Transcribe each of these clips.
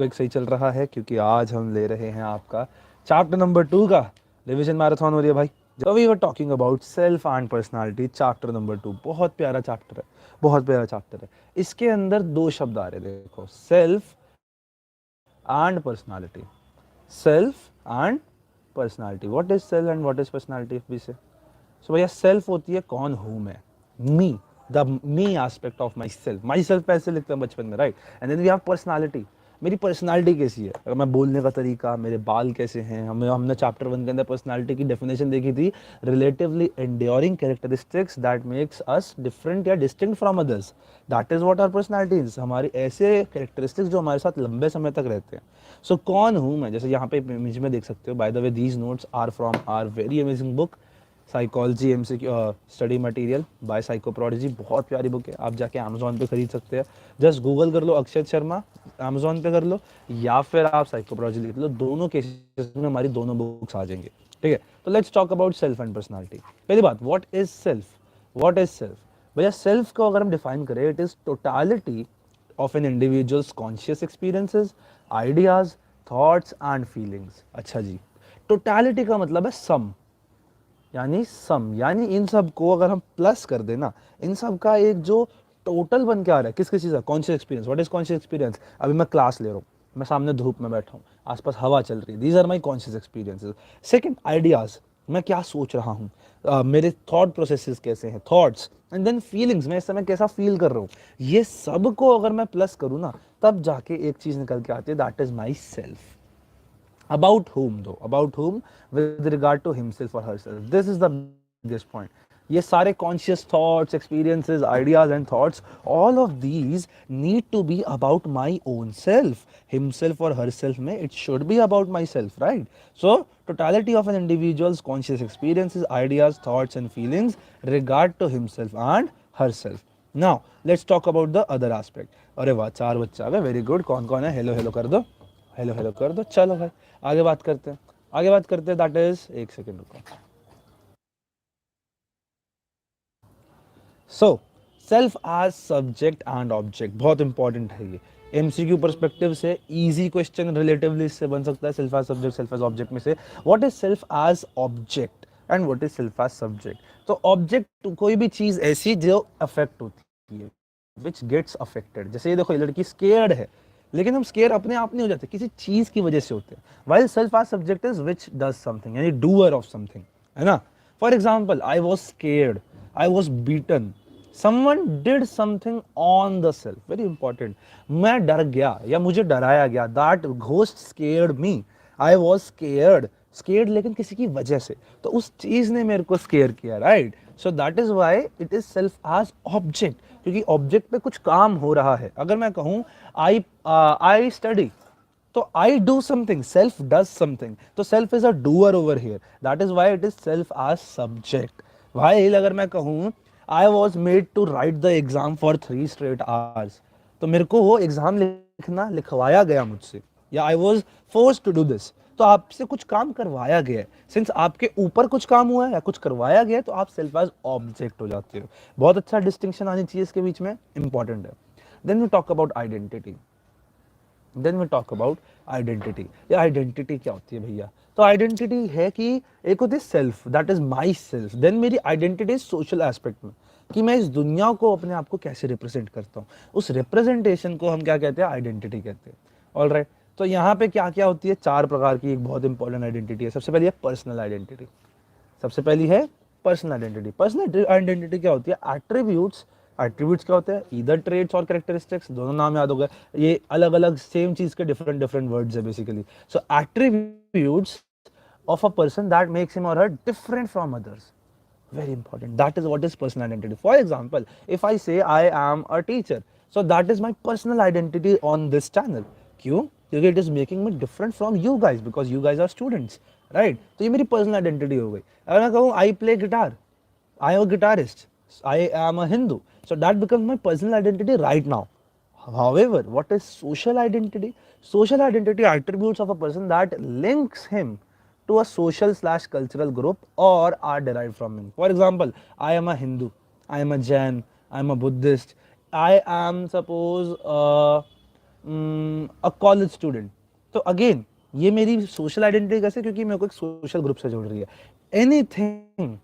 एक सही चल रहा है क्योंकि आज हम ले रहे हैं आपका चैप्टर नंबर 2 का रिवीजन मैराथन हो रही है भाई। जब we were talking about self and personality, chapter number 2 बहुत प्यारा चैप्टर है, बहुत प्यारा चैप्टर है। इसके अंदर दो शब्द आ रहे हैं, देखो, self and personality. Self and personality, what is self and what is personality if we say. So भैया सेल्फ होती है कौन हूं मैं, me, the me aspect of my self ऐसे लिखते हैं बचपन में, right. And then we have personality, मेरी पर्सनालिटी कैसी है, अगर मैं बोलने का तरीका, मेरे बाल कैसे हैं। हमने चैप्टर 1 के अंदर पर्सनालिटी की डेफिनेशन देखी थी, relatively enduring characteristics that makes us different या distinct from others, that is what are personalities. हमारी ऐसे कैरेक्टरिस्टिक्स जो हमारे साथ लंबे समय तक रहते हैं। सो कौन हूँ मैं, जैसे यहाँ पे इमेज में देख सकते हो। By the way these notes are from our very amazing book psychology MCQ study material by psychoprodigy. बहुत प्यारी बुक है, आप जाके अमेजोन पे खरीद सकते हैं। जस्ट गूगल कर लो अक्षत शर्मा, अमेजोन पे कर लो, या फिर आप साइकोप्रोडिजी लिख लो। दोनों केसेस में हमारी दोनों बुक्स आ जाएंगे, ठीक है। तो let's talk about self and personality. पहली बात, what is self, what is self. भैया सेल्फ को अगर हम डिफाइन करें, it is totality of an individual's conscious experiences, ideas, thoughts and feelings। अच्छा जी, टोटालिटी का मतलब है सम, यानी इन सब को अगर हम प्लस कर देना, इन सब का एक जो टोटल बन के आ रहा है, किस किस चीज़ का, conscious experience. What is conscious experience. अभी मैं क्लास ले रहा हूँ, मैं सामने धूप में बैठा हूँ, आसपास हवा चल रही है, these are my conscious experiences. Second, ideas, मैं क्या सोच रहा हूँ, मेरे थॉट प्रोसेसेस कैसे हैं, थॉट्स। एंड देन फीलिंग्स, मैं इस समय कैसा फील कर रहा हूँ। ये सब को अगर मैं प्लस करूँ ना, तब जाके एक चीज़ निकल के आती है, that is my self. About whom though, about whom, with regard to himself or herself, this is the biggest point। ये सारे conscious thoughts, experiences, ideas and thoughts, all of these need to be about my own self, himself or herself में it should be about myself, right। So totality of an individual's conscious experiences, ideas, thoughts and feelings regard to himself and herself। now let's talk about the other aspect। अरे वाह, 4 बच्चा आ गए, very good. कौन कौन है, hello hello कर दो, hello hello कर दो। चलो भाई आगे बात करते हैं, आगे बात करते हैं। दैट इज, एक सेकेंड रुको। So self as subject and object, बहुत इंपॉर्टेंट है ये। एमसीक्यू परस्पेक्टिव से इजी क्वेश्चन रिलेटिवली इससे बन सकता है, self as subject, self as object में से। What is self as object and what is self as subject. तो ऑब्जेक्ट कोई भी चीज ऐसी जो अफेक्ट होती है, विच गेट्स अफेक्टेड। जैसे ये देखो, ये लड़की स्केर्ड है, लेकिन हम स्केयर अपने आप नहीं हो जाते, किसी चीज की वजह से होते हैं। While self as subject is which does something, यानी डूअर ऑफ समथिंग, है ना। For example, I was scared, I was beaten, someone did something on the self, very important। मैं डर गया या मुझे डराया गया, that ghost scared me, I was scared लेकिन किसी की वजह से, तो उस चीज ने मेरे को स्केयर किया, right. So that is why it is self as object, क्योंकि ऑब्जेक्ट पे कुछ काम हो रहा है। अगर मैं कहूं आई स्टडी, तो I do something, self does something, तो self is a doer over here, that is why it is self as subject. While अगर मैं कहूं I was made to write the exam for 3 straight hours, तो मेरे को वो exam लिखना लिखवाया गया मुझसे, या I was force to do this, तो आपसे कुछ काम करवाया गया है। सिंस आपके ऊपर कुछ काम हुआ है या कुछ करवाया गया है, तो आप सेल्फ एज ऑब्जेक्ट हो जाते हो। बहुत अच्छा डिस्टिंक्शन आनी चाहिए इसके बीच में, इंपॉर्टेंट है। Then we talk about identity, then we talk about identity. ये आइडेंटिटी क्या होती है भैया। तो आइडेंटिटी है कि एक होती है self, that is my self. देन मेरी आइडेंटिटी सोशल एस्पेक्ट में, कि मैं इस दुनिया को, अपने आप को कैसे रिप्रेजेंट करता हूँ, उस रिप्रेजेंटेशन को हम क्या कहते हैं, आइडेंटिटी कहते हैं। ऑल राइट, तो यहाँ पे क्या क्या होती है, 4 प्रकार की एक बहुत इंपॉर्टेंट आइडेंटिटी है। सबसे पहली है पर्सनल आइडेंटिटी, सबसे पहली है पर्सनल आइडेंटिटी। पर्सनल आइडेंटिटी क्या होती है, एट्रीब्यूट्स। एट्रीब्यूट्स क्या होते हैं, ईदर ट्रेड्स और कैरेक्टरिस्टिक्स, दोनों नाम याद हो गए। ये अलग अलग सेम चीज के डिफरेंट डिफरेंट वर्ड्स है basically. So attributes of a person that makes him or her different from others, very important, that is what is personal identity। For example, if I say I am a teacher, so that is my personal identity on this channel। क्यों, क्योंकि it is making me different from you guys because you guys are students, right। तो ये मेरी personal identity हो गई। अगर मैं कहूँ I play guitar, I am a guitarist, I am a Hindu, so that becomes my personal identity right now। However, what is social identity? Social identity attributes of a person that links him to a social slash cultural group or are derived from him। For example, I am a Hindu, I am a Jain, I am a Buddhist, I am suppose a college student, तो again ये मेरी social identity कैसे, क्योंकि मेरे को एक social group से जोड़ रही है। Anything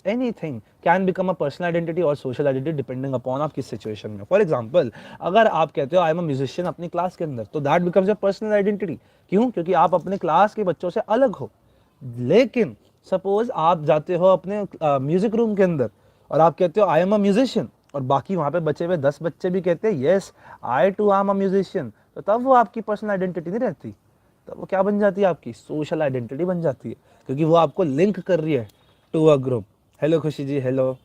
anything can become a personal identity और सोशल आइडेंटिटी डिपेंडिंग अपॉन आप किस सिचुएशन में। फॉर एग्जाम्पल, अगर आप कहते हो आई एम अ म्यूजिशियन अपनी क्लास के अंदर, तो that becomes your personal identity. क्यों? क्योंकि आप अपने क्लास के बच्चों से अलग हो। लेकिन सपोज आप जाते हो अपने म्यूजिक रूम के अंदर और आप कहते हो आई एम अ म्यूजिशियन, और बाकी वहां पे बचे हुए 10 बच्चे भी कहते हैं yes I too am a musician, तो तब वो आपकी पर्सनल आइडेंटिटी नहीं रहती, तब वो क्या बन जाती है? आपकी सोशल आइडेंटिटी बन जाती है, क्योंकि वो आपको लिंक कर रही है टू अ ग्रुप। हेलो खुशी जी, हेलो।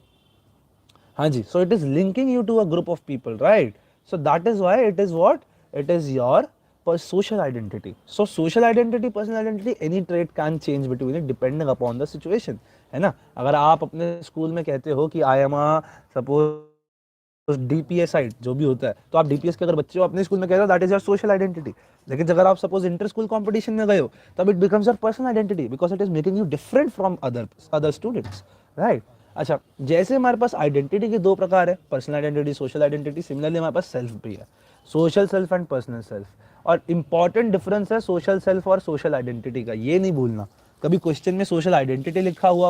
हाँ जी, so it is linking you to a group of people, right? So that is why it is what? It is your social identity. So social identity, personal identity, any trait can change between it depending upon the situation, है ना? अगर आप अपने school में कहते हो कि I am a suppose डीपीएसाइड, जो भी होता है, तो आप डीपीएस के अगर बच्चे हो अपने स्कूल में कह रहे हो, that is your social identity. लेकिन अगर आप सपोज इंटर स्कूल कॉम्पिटिशन में गए हो, तब it becomes your personal identity, because it is making you different from other students, right? अच्छा, जैसे हमारे पास आइडेंटिटी के दो प्रकार है, personal identity, social identity, similarly हमारे पास सेल्फ भी है, social self and personal self. और इंपॉर्टेंट डिफरेंस है सोशल सेल्फ और सोशल आइडेंटिटी का, ये नहीं भूलना। कभी क्वेश्चन में सोशल आइडेंटिटी लिखा हुआ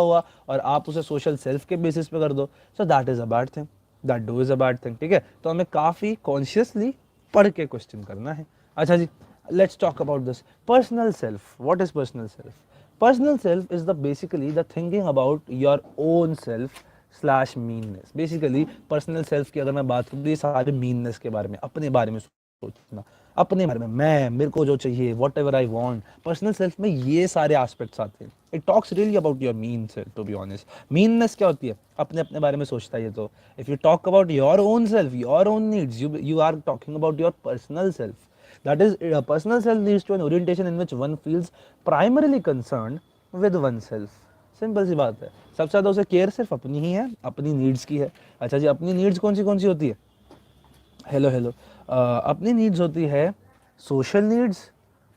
और आप उसे सोशल सेल्फ के बेसिस पे कर दो, सो that is a bad thing, that do is a bad thing, ठीक है? तो हमें काफी कॉन्शियसली पढ़ के क्वेश्चन करना है। अच्छा जी, let's talk about this personal self. What is personal self? Personal self is the basically the thinking about your own self slash meanness. Basically personal self की अगर मैं बात करूँ, ये सारे meanness के बारे में, अपने बारे में सोचना, अपने बारे में, मैं, मेरे को जो चाहिए, whatever I want, personal self में ये सारे एस्पेक्ट्स आते हैं। It talks really about your mean self, to be honest. Meanness क्या होती है? अपने अपने बारे में सोचता है ये तो। If you talk about your own self, your own needs, you are talking about your personal self. That is, personal self leads to an orientation in which one feels primarily concerned with oneself. Simple सी बात है, सबसे ज़्यादा उसे care सिर्फ अपनी ही है, अपनी नीड्स की है। अच्छा जी, अपनी नीड्स कौन सी होती है? Hello hello. अपनी नीड्स होती है सोशल नीड्स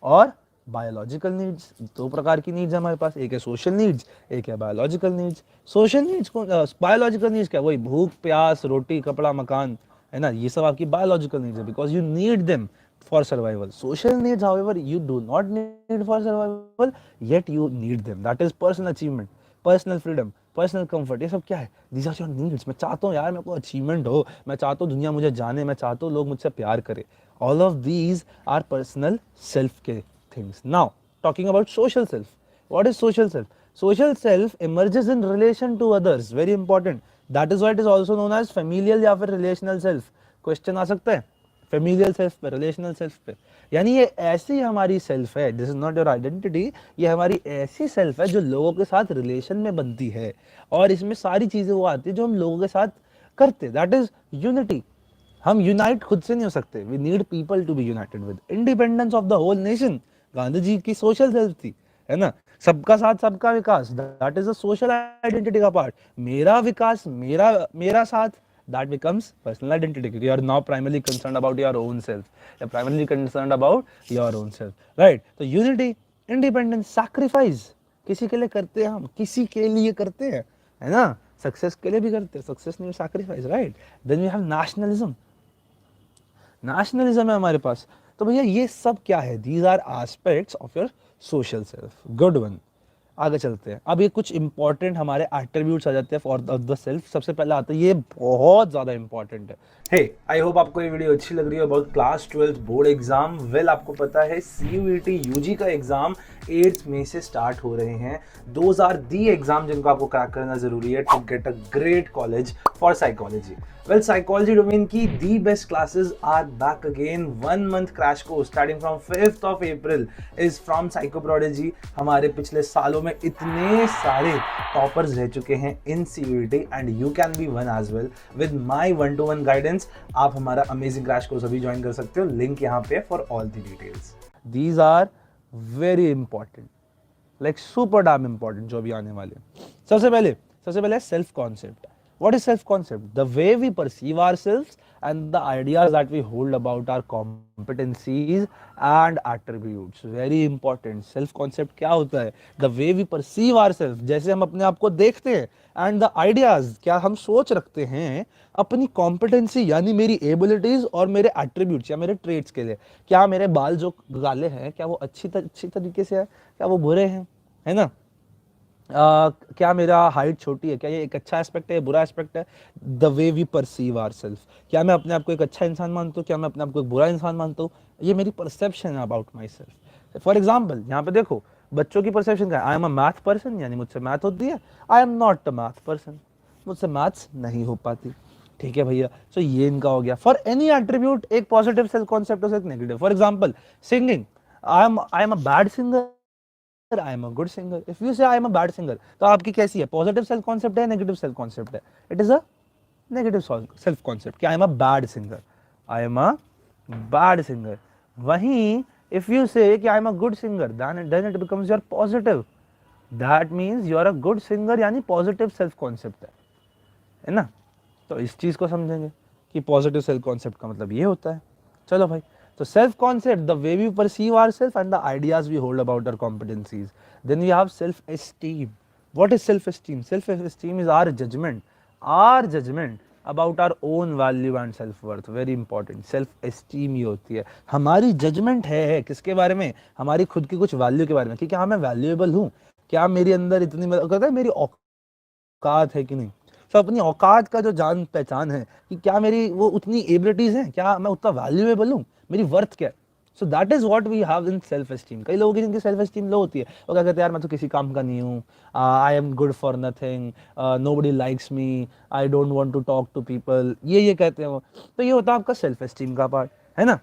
और बायोलॉजिकल नीड्स। दो प्रकार की नीड्स हमारे पास, एक है सोशल नीड्स, एक है बायोलॉजिकल नीड्स। सोशल नीड्स को, बायोलॉजिकल नीड्स क्या? वही भूख प्यास रोटी कपड़ा मकान, है ना? ये सब आपकी बायोलॉजिकल नीड्स है, because you need them for survival. Social needs however you do not need for survival, yet you need them. That is personal achievement, personal freedom, personal comfort. ये सब क्या है? These are your needs. मैं चाहता हूँ यार मेरे को अचीवमेंट हो, मैं चाहता हूँ दुनिया मुझे जाने, मैं चाहता हूँ लोग मुझसे प्यार करें। All of these are personal self के things. Now, talking about social self. What is social self? Social self emerges in relation to others. Very important. That is why it is also known as familial या फिर relational self. Question आ सकता है familial self पे, relational self पे। यानी ये ऐसी हमारी सेल्फ है, this is not your identity, ये हमारी ऐसी सेल्फ है जो लोगों के साथ रिलेशन में बनती है, और इसमें सारी चीजें वो आती है जो हम लोगों के साथ करते। That is unity. हम यूनाइट खुद से नहीं हो सकते, we need people to be united with. Independence of the whole nation Gandhi ji की सोशल सेल्फ थी, है ना? सबका साथ सबका विकास, that is a social identity का पार्ट। मेरा विकास, मेरा मेरा साथ, that becomes personal identity, because you are now primarily concerned about your own self, you're primarily concerned about your own self, right? तो unity, independence, sacrifice किसी के लिए करते हैं, हम किसी के लिए करते हैं, है ना? सक्सेस के लिए भी करते हैं, success need sacrifice, right? Then we have nationalism. Nationalism है हमारे पास। तो भैया ये सब क्या है? These are aspects of your social self. Good one. आगे चलते हैं। अब ये कुछ इंपॉर्टेंट हमारे एट्रीब्यूट्स आ जाते हैं फॉर द सेल्फ। सबसे पहले आता है, ये बहुत ज्यादा इंपॉर्टेंट है। हे, आई होप आपको ये वीडियो अच्छी लग रही है about class 12 board exam. Well, आपको पता है CUET यूजी का एग्जाम 8 मई से स्टार्ट हो रहे हैं। दोज आर दी एग्जाम जिनको आपको क्रैक करना जरूरी है to get a great college for psychology. Well, psychology domain की the best classes are back again. 1 month crash course starting from 5th of April is from psychoprodigy. हमारे पिछले सालों में इतने सारे टॉपर्स रह चुके हैं in CUET and you can be one as well with my 1-to-1 guidance. आप हमारा अमेजिंग क्रैश कोर्स अभी ज्वाइन कर सकते हो, लिंक यहाँ पे for all the details. These are very important, like super damn important जो भी आने वाले। सबसे पहले self concept. What is self-concept? The way we perceive ourselves and the ideas that we hold about our competencies and attributes. Very important. Self-concept क्या होता है? The way we perceive ourselves, जैसे हम अपने आप को देखते हैं, and the ideas, क्या हम सोच रखते हैं अपनी competency यानी मेरी abilities और मेरे attributes या मेरे traits के लिए। क्या मेरे बाल जो काले हैं, क्या वो अच्छी तरीके से है, क्या वो बुरे हैं, है ना? क्या मेरा हाइट छोटी है, क्या ये एक अच्छा एस्पेक्ट है, बुरा एस्पेक्ट है? The way we perceive our self, क्या मैं अपने आप को एक अच्छा इंसान मानता हूँ, क्या मैं अपने आप को एक बुरा इंसान मानता हूँ? ये मेरी परसेप्शन है about my self. For example यहाँ पे देखो, बच्चों की परसेप्शन क्या है? आई एम अ मैथ पर्सन, यानी मुझसे मैथ होती है। I am not a math person, मुझसे मैथ्स नहीं हो पाती। ठीक है भैया, सो ये इनका हो गया। फॉर एनी एट्रीब्यूट एक पॉजिटिव सेल्फ कॉन्सेप्ट और एक negative. For example singing, I am a bad singer, I am a good singer. If you say I am a bad singer, तो आपकी कैसी है? पॉजिटिव सेल्फ कॉन्सेप्ट है, negative self concept है? It is a negative self concept कि I am a bad singer, I am a bad singer. वहीं if you say कि I am a good singer, then it becomes your positive, that means you are a good singer, यानी positive self concept है ना? तो इस चीज को समझेंगे कि पॉजिटिव सेल्फ कॉन्सेप्ट का मतलब ये होता है। चलो भाई, तो self concept, the way we perceive our self and the ideas we hold about our competencies. Then we have self esteem. What is self esteem? Self esteem is our judgement about our own value and self worth. Very important. Self esteem ये होती है हमारी judgement है किसके बारे में? हमारी खुद की कुछ वैल्यू के बारे में, कि क्या मैं वैल्यूएबल हूँ, क्या मेरे अंदर इतनी कहता है मेरी औकात है कि नहीं। तो अपनी औकात का जो जान पहचान है कि क्या मेरी वो उतनी एबिलिटीज हैं, क्या मैं उतना वैल्यूएबल हूँ, मेरी वर्थ क्या है। So that is what we have in self esteem. कई लोगों की जिनकी सेल्फ एस्टीम लो होती है, वो क्या कहते हैं, यार मैं तो किसी काम का नहीं हूँ, I am good for nothing, nobody likes me, I don't want to talk to people, ये कहते हैं वो। तो ये होता है आपका सेल्फ एस्टीम का पार्ट, है ना?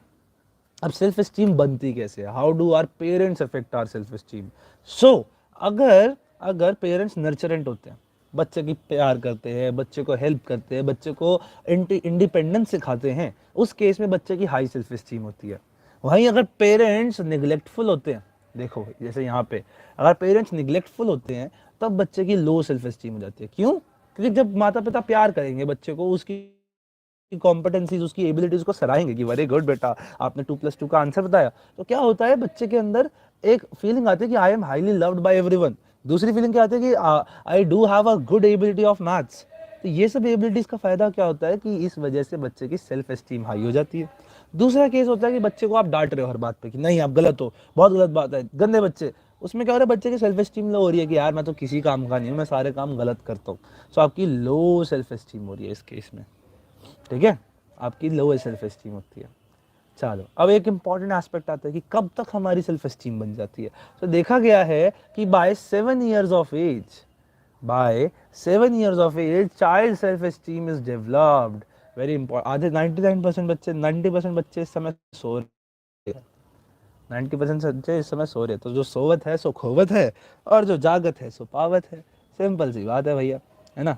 अब सेल्फ एस्टीम बनती कैसे है? How do our parents affect our self esteem? So अगर अगर पेरेंट्स नर्चरेंट होते हैं, बच्चे की प्यार करते हैं, बच्चे को हेल्प करते हैं, बच्चे को इंडिपेंडेंस सिखाते हैं, उस केस में बच्चे की हाई सेल्फ एस्टीम होती है। वहीं अगर पेरेंट्स निग्लेक्टफुल होते हैं, देखो जैसे यहाँ पे अगर पेरेंट्स निग्लेक्टफुल होते हैं, तब बच्चे की लो सेल्फ एस्टीम हो जाती है। क्यों? क्योंकि जब माता पिता प्यार करेंगे बच्चे को, उसकी कॉम्पिटेंसीज, उसकी एबिलिटीज को सराहेंगे कि वेरी गुड बेटा, आपने 2+2 का आंसर बताया, तो क्या होता है, बच्चे के अंदर एक फीलिंग आती है कि I M highly loved by everyone. दूसरी फीलिंग क्या आती है कि I do have a good ability of maths. तो ये सब एबिलिटीज का फायदा क्या होता है कि इस वजह से बच्चे की सेल्फ एस्टीम हाई हो जाती है। दूसरा केस होता है कि बच्चे को आप डांट रहे हो हर बात पे कि नहीं आप गलत हो, बहुत गलत बात है, गंदे बच्चे। उसमें क्या हो रहा है, बच्चे की सेल्फ एस्टीम लो हो रही है कि यार मैं तो किसी काम का नहीं हूँ, मैं सारे काम गलत करता हूँ। सो आपकी लो सेल्फ एस्टीम हो रही है इस केस में। ठीक है, आपकी लो सेल्फ एस्टीम होती है। चलो अब एक इंपॉर्टेंट एस्पेक्ट आता है कि कब तक हमारी सेल्फ एस्टीम बन जाती है। तो देखा गया है कि by 7 years of age child self esteem is developed. Very important. आधे 90% बच्चे इस समय सो रहे हैं। 90% बच्चे इस समय सो रहे हैं। तो जो सोवत है सो खोवत है, और जो जागत है सो पावत है। सिंपल सी बात है भैया, है ना?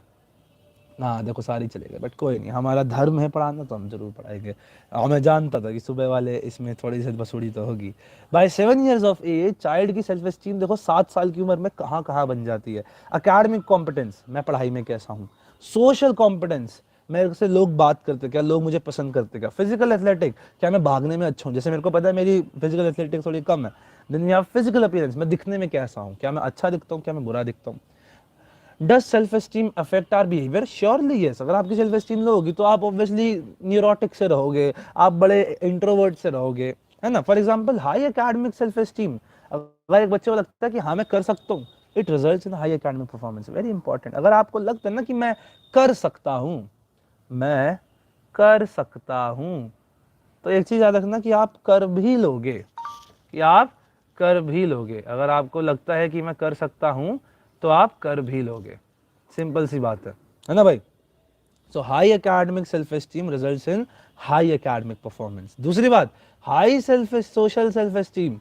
हाँ देखो सारी चलेगा, बट कोई नहीं, हमारा धर्म है पढ़ाना, तो हम जरूर पढ़ाएंगे। और मैं जानता था कि सुबह वाले इसमें थोड़ी सी बसूड़ी तो होगी। By 7 years of age child की सेल्फ एस्टीम देखो 7 साल की उम्र में कहाँ कहाँ बन जाती है। अकेडमिक कॉम्पिटेंस, मैं पढ़ाई में कैसा हूँ। सोशल कॉम्पिटेंस, मेरे से लोग बात करते, क्या लोग मुझे पसंद करते, क्या। फिजिकल एथलेटिक, क्या मैं भागने में अच्छा हूँ, जैसे मेरे को पता है मेरी फिजिकल एथलेटिक थोड़ी कम है। Then we have physical appearance, मैं दिखने में कैसा हूँ, क्या मैं अच्छा दिखता हूँ, क्या मैं बुरा दिखता हूँ। Does self esteem affect our behaviour? Surely yes. अगर आपकी सेल्फ एस्टीम लो होगी तो आप ऑब्वियसली न्यूरोटिक से रहोगे, आप बड़े इंट्रोवर्ट से रहोगे, है ना? For example high academic self esteem, अगर एक बच्चे को लगता है कि हाँ मैं कर सकता हूँ, it results in high academic performance. Very important. अगर आपको लगता है ना कि मैं कर सकता हूँ, मैं कर सकता हूँ, तो एक चीज याद रखना कि आप कर भी लोगे, कि आप कर भी लोगे। अगर आपको लगता है कि मैं कर सकता हूं, तो आप कर भी लोगे। सिंपल सी बात है ना भाई? So high academic self esteem results in high academic performance. दूसरी बात, हाई सोशल सेल्फ एस्टीम,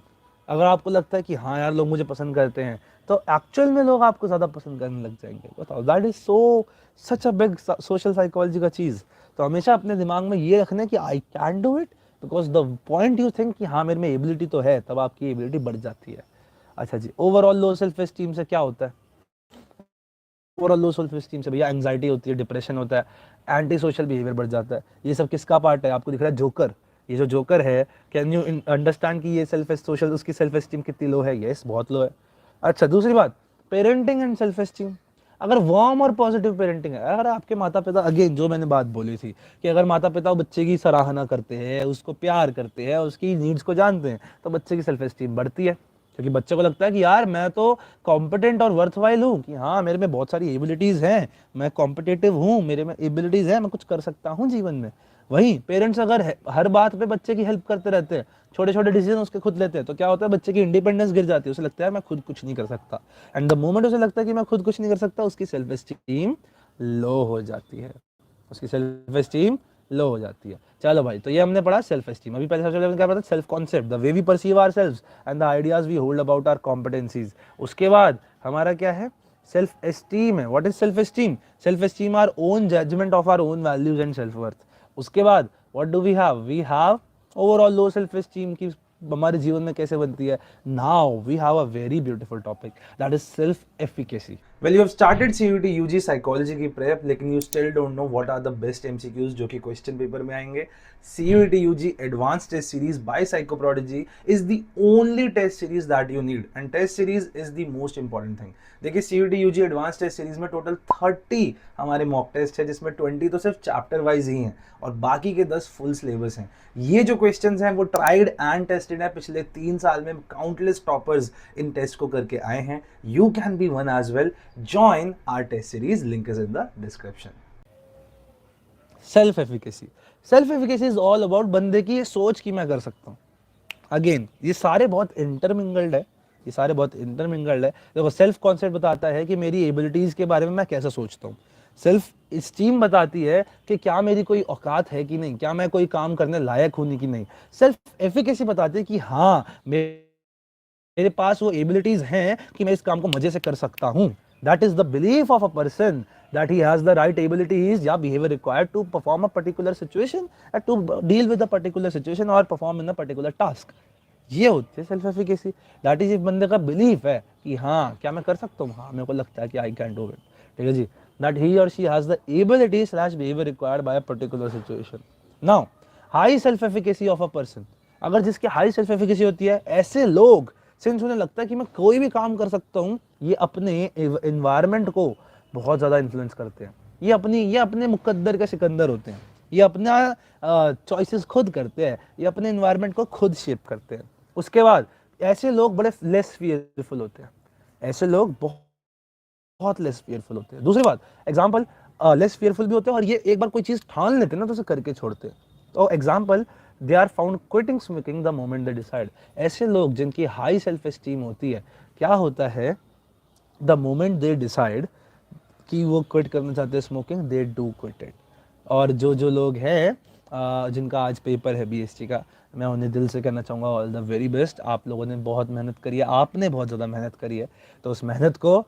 अगर आपको लगता है कि हाँ यार लोग मुझे पसंद करते हैं, तो एक्चुअल में लोग आपको ज्यादा पसंद करने लग जाएंगे। बताओ, that is so such a big social psychology का चीज। तो हमेशा अपने दिमाग में ये रखना कि I can do it, because the point you think कि हाँ मेरे में एबिलिटी तो है, तब आपकी एबिलिटी बढ़ जाती है। अच्छा जी, ओवरऑल लो सेल्फ एस्टीम से क्या होता है? ओवरऑल लो सेल्फ एस्टीम से भैया एंग्जाइटी होती है, डिप्रेशन होता है, एंटी सोशल बिहेवियर बढ़ जाता है। ये सब किसका पार्ट है? आपको दिख रहा है जोकर, ये जो जोकर है, कैन यू अंडरस्टैंड कि ये सेल्फ सोशल, उसकी सेल्फ एस्टीम कितनी लो है? यस, बहुत लो है। अच्छा, दूसरी बात, पेरेंटिंग एंड सेल्फ एस्टीम। अगर वार्म और पॉजिटिव पेरेंटिंग है, अगर आपके माता पिता, अगेन जो मैंने बात बोली थी कि अगर माता पिता बच्चे की सराहना करते हैं, उसको प्यार करते हैं, उसकी नीड्स को जानते हैं, तो बच्चे की सेल्फ एस्टीम बढ़ती है, क्योंकि बच्चे को लगता है कि यार मैं तो कॉम्पिटेंट और वर्थवाइल हूँ, कि हाँ मेरे में बहुत सारी एबिलिटीज़ हैं, मैं कॉम्पिटेटिव हूँ, मेरे में एबिलिटीज़ हैं, मैं कुछ कर सकता हूँ जीवन में। वहीं पेरेंट्स अगर हर बात पे बच्चे की हेल्प करते रहते हैं, छोटे छोटे डिसीजन उसके खुद लेते हैं, तो क्या होता है? बच्चे की इंडिपेंडेंस गिर जाती है, उसे लगता है मैं खुद कुछ नहीं कर सकता। एंड द मोमेंट उसे लगता है कि मैं खुद कुछ नहीं कर सकता, उसकी सेल्फ एस्टीम लो हो जाती है, उसकी सेल्फ एस्टीम लो हो जाती है। चलो भाई, तो ये हमने पढ़ा सेल्फ एस्टीम। अभी पहले सबसे पहले क्या पढ़ा? Self concept, the way we perceive ourselves and the ideas we hold about our competencies. उसके बाद हमारा क्या है? सेल्फ एस्टीम है। What is self esteem? Self esteem are own judgement of our own values and self worth. उसके बाद what do we have? We have overall low self esteem की हमारे जीवन में कैसे बनती है? Now we have a very beautiful topic, that is self efficacy. Well, you have started CUET UG psychology की प्रेप, लेकिन you still don't know what are the best MCQs जो कि क्वेश्चन पेपर में आएंगे। CUET UG advance test series by psycho prodigy is the only test series that you need, and test series is the most important thing. देखिए, CUET UG advance test series में total 30 हमारे mock test है, जिसमें 20 तो सिर्फ chapter wise ही हैं और बाकी के 10 फुल सिलेबस हैं। ये जो क्वेश्चंस हैं वो ट्राइड एंड टेस्टेड है, पिछले 3 साल में काउंटलेस टॉपर्स इन टेस्ट को करके आए हैं। You can be one as well. Join our test series, link is in the description. Self efficacy. Self efficacy is all about बंदे की ये सोच कि मैं कर सकता हूँ। अगेन ये सारे बहुत इंटरमिंगल्ड है, ये सारे बहुत इंटरमिंगल्ड है। देखो, सेल्फ कॉन्सेप्ट बताता है कि मेरी एबिलिटीज के बारे में मैं कैसा सोचता हूँ। सेल्फ स्टीम बताती है कि क्या मेरी कोई औकात है कि नहीं, क्या मैं कोई काम करने लायक हूँ कि नहीं। सेल्फ एफिकेसी बताती है कि हाँ मेरे पास वो एबिलिटीज हैं कि मैं इस काम को मजे से कर सकता हूँ। That is the belief of a person that he has the right abilities या behavior required to perform a particular situation, to deal with a particular situation or perform in a particular task। ये होती है self efficacy. That is, एक बंदे का belief है कि हाँ क्या मैं कर सकता हूँ, हाँ मेरे को लगता है कि आई कैन डू इट, ठीक है जी। दैट ही और she has the ability slash behaviour required by a particular situation. Now, high self efficacy of a person, अगर जिसकी हाई सेल्फ एफिकेसी होती है, ऐसे लोग सिंस उन्हें लगता है कि मैं कोई भी काम कर सकता हूँ, ये अपने एनवायरमेंट को बहुत ज़्यादा इन्फ्लुएंस करते हैं। ये अपने मुकद्दर के सिकंदर होते हैं। ये अपना चॉइसेस खुद करते हैं, ये अपने एनवायरनमेंट को खुद शेप करते हैं। उसके बाद ऐसे लोग बड़े लेस फियरफुल होते हैं, ऐसे लोग बहुत लेस फियरफुल होते हैं। दूसरी बात, एग्जाम्पल, लेस फियरफुल भी होते हैं और ये एक बार कोई चीज़ ठान लेते हैं ना तो उसे करके छोड़ते हैं। तो example, they are found quitting smoking the moment they decide. ऐसे लोग जिनकी हाई सेल्फ एस्टीम होती है, क्या होता है, द मोमेंट दे डिसाइड कि वो क्विट करना चाहते हैं smoking, they do quit it. और जो जो लोग हैं जिनका आज पेपर है बीएसटी का, मैं उन्हें दिल से कहना चाहूँगा ऑल द वेरी बेस्ट। आप लोगों ने बहुत मेहनत करी है, आपने बहुत ज़्यादा मेहनत करी है, तो उस मेहनत को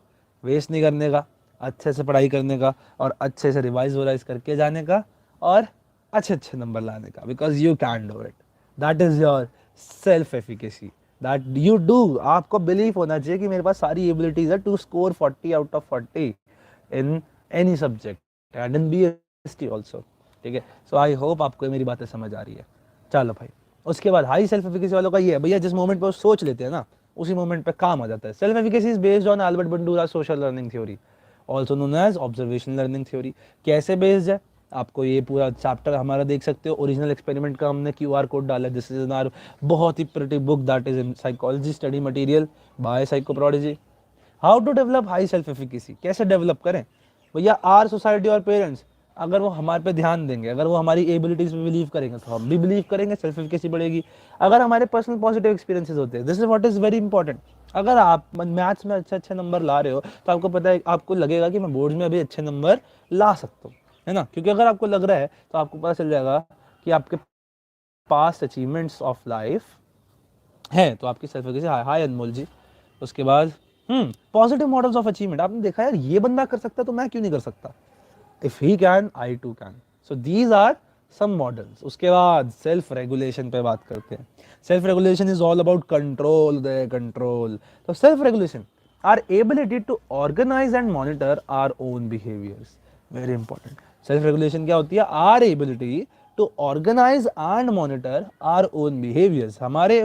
वेस्ट नहीं करने का, अच्छे से पढ़ाई करने का और अच्छे से रिवाइज वराइज करके जाने का और अच्छे अच्छे नंबर लाने का, because you can do it. That is your self efficacy, that you do. आपको बिलीव होना चाहिए कि मेरे पास सारी एबिलिटीज़ है to score 40 out of 40 in any subject and in BST also, ठीक है। सो आई होप आपको मेरी बातें समझ आ रही है। चलो भाई, उसके बाद हाई सेल्फ एफिकेसी वालों का ये है भैया, जिस मोमेंट पे वो सोच लेते हैं ना, उसी मोमेंट पे काम आ जाता है। Self efficacy is based on Albert Bandura social learning theory, also known as observation learning theory. कैसे बेस्ड है? आपको ये पूरा चैप्टर हमारा देख सकते हो, ओरिजिनल एक्सपेरिमेंट का हमने क्यूआर कोड डाला है। दिस इज आवर बहुत ही pretty book that is in psychology study material by psycho prodigy. How to develop high self efficacy, कैसे डेवलप करें भैया? आर सोसाइटी और पेरेंट्स अगर वो हमारे पे ध्यान देंगे, अगर वो हमारी एबिलिटीज पे बिलीव करेंगे, तो हम भी बिलीव करेंगे, सेल्फ एफिकेसी बढ़ेगी। अगर हमारे पर्सनल पॉजिटिव एक्सपीरियंसेस होते हैं, this is what is very important. अगर आप मैथ्स में अच्छे अच्छे नंबर ला रहे हो, तो आपको पता है, आपको लगेगा कि मैं बोर्ड्स में अभी अच्छे नंबर ला सकता हूँ, है ना? क्योंकि अगर आपको लग रहा है तो आपको पता चल जाएगा कि आपके पास्ट अचीवमेंट्स ऑफ लाइफ है, तो आपकी सेल्फ एफिकेसी हाई। अनमोल जी, उसके बाद पॉजिटिव मॉडल्स ऑफ अचीवमेंट। आपने देखा यार, ये बंदा कर सकता तो मैं क्यों नहीं कर सकता? If he can, I too can. So these are some models. उसके बाद सेल्फ रेगुलेशन पे बात करते हैं। Self regulation is all about control, the control. तो self regulation, our ability to organize and monitor our own behaviors. Very important. Self regulation क्या होती है? Our ability to organize and monitor our own behaviors. हमारे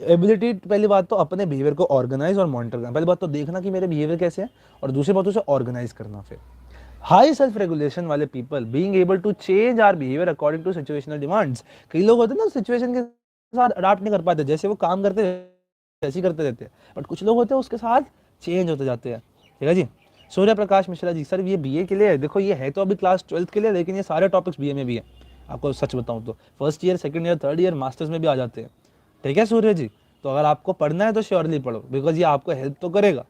ability, पहली बात तो अपने behaviour को ऑर्गेनाइज और मॉनिटर करना, पहली बात तो देखना कि मेरे बिहेवियर कैसे है, और दूसरी बात उसे ऑर्गेनाइज करना। फिर हाई सेल्फ रेगुलेशन वाले people being able to change our behaviour according to situational demands. कई लोग होते हैं ना सिचुएशन के साथ अडाप्ट नहीं कर पाते, जैसे वो काम करते ऐसे ही करते रहते हैं, बट कुछ लोग होते हैं उसके साथ चेंज होते जाते हैं। ठीक है जी। सूर्य प्रकाश मिश्रा जी, सर ये बीए के लिए है। देखो ये है तो अभी क्लास 12th के लिए, लेकिन ये सारे टॉपिक्स बीए में भी है। आपको सच बताऊं तो first year, second year, third year, masters में भी आ जाते हैं। ठीक है सूर्य जी, तो अगर आपको पढ़ना है तो श्योरली पढ़ो, बिकॉज ये आपको हेल्प तो करेगा।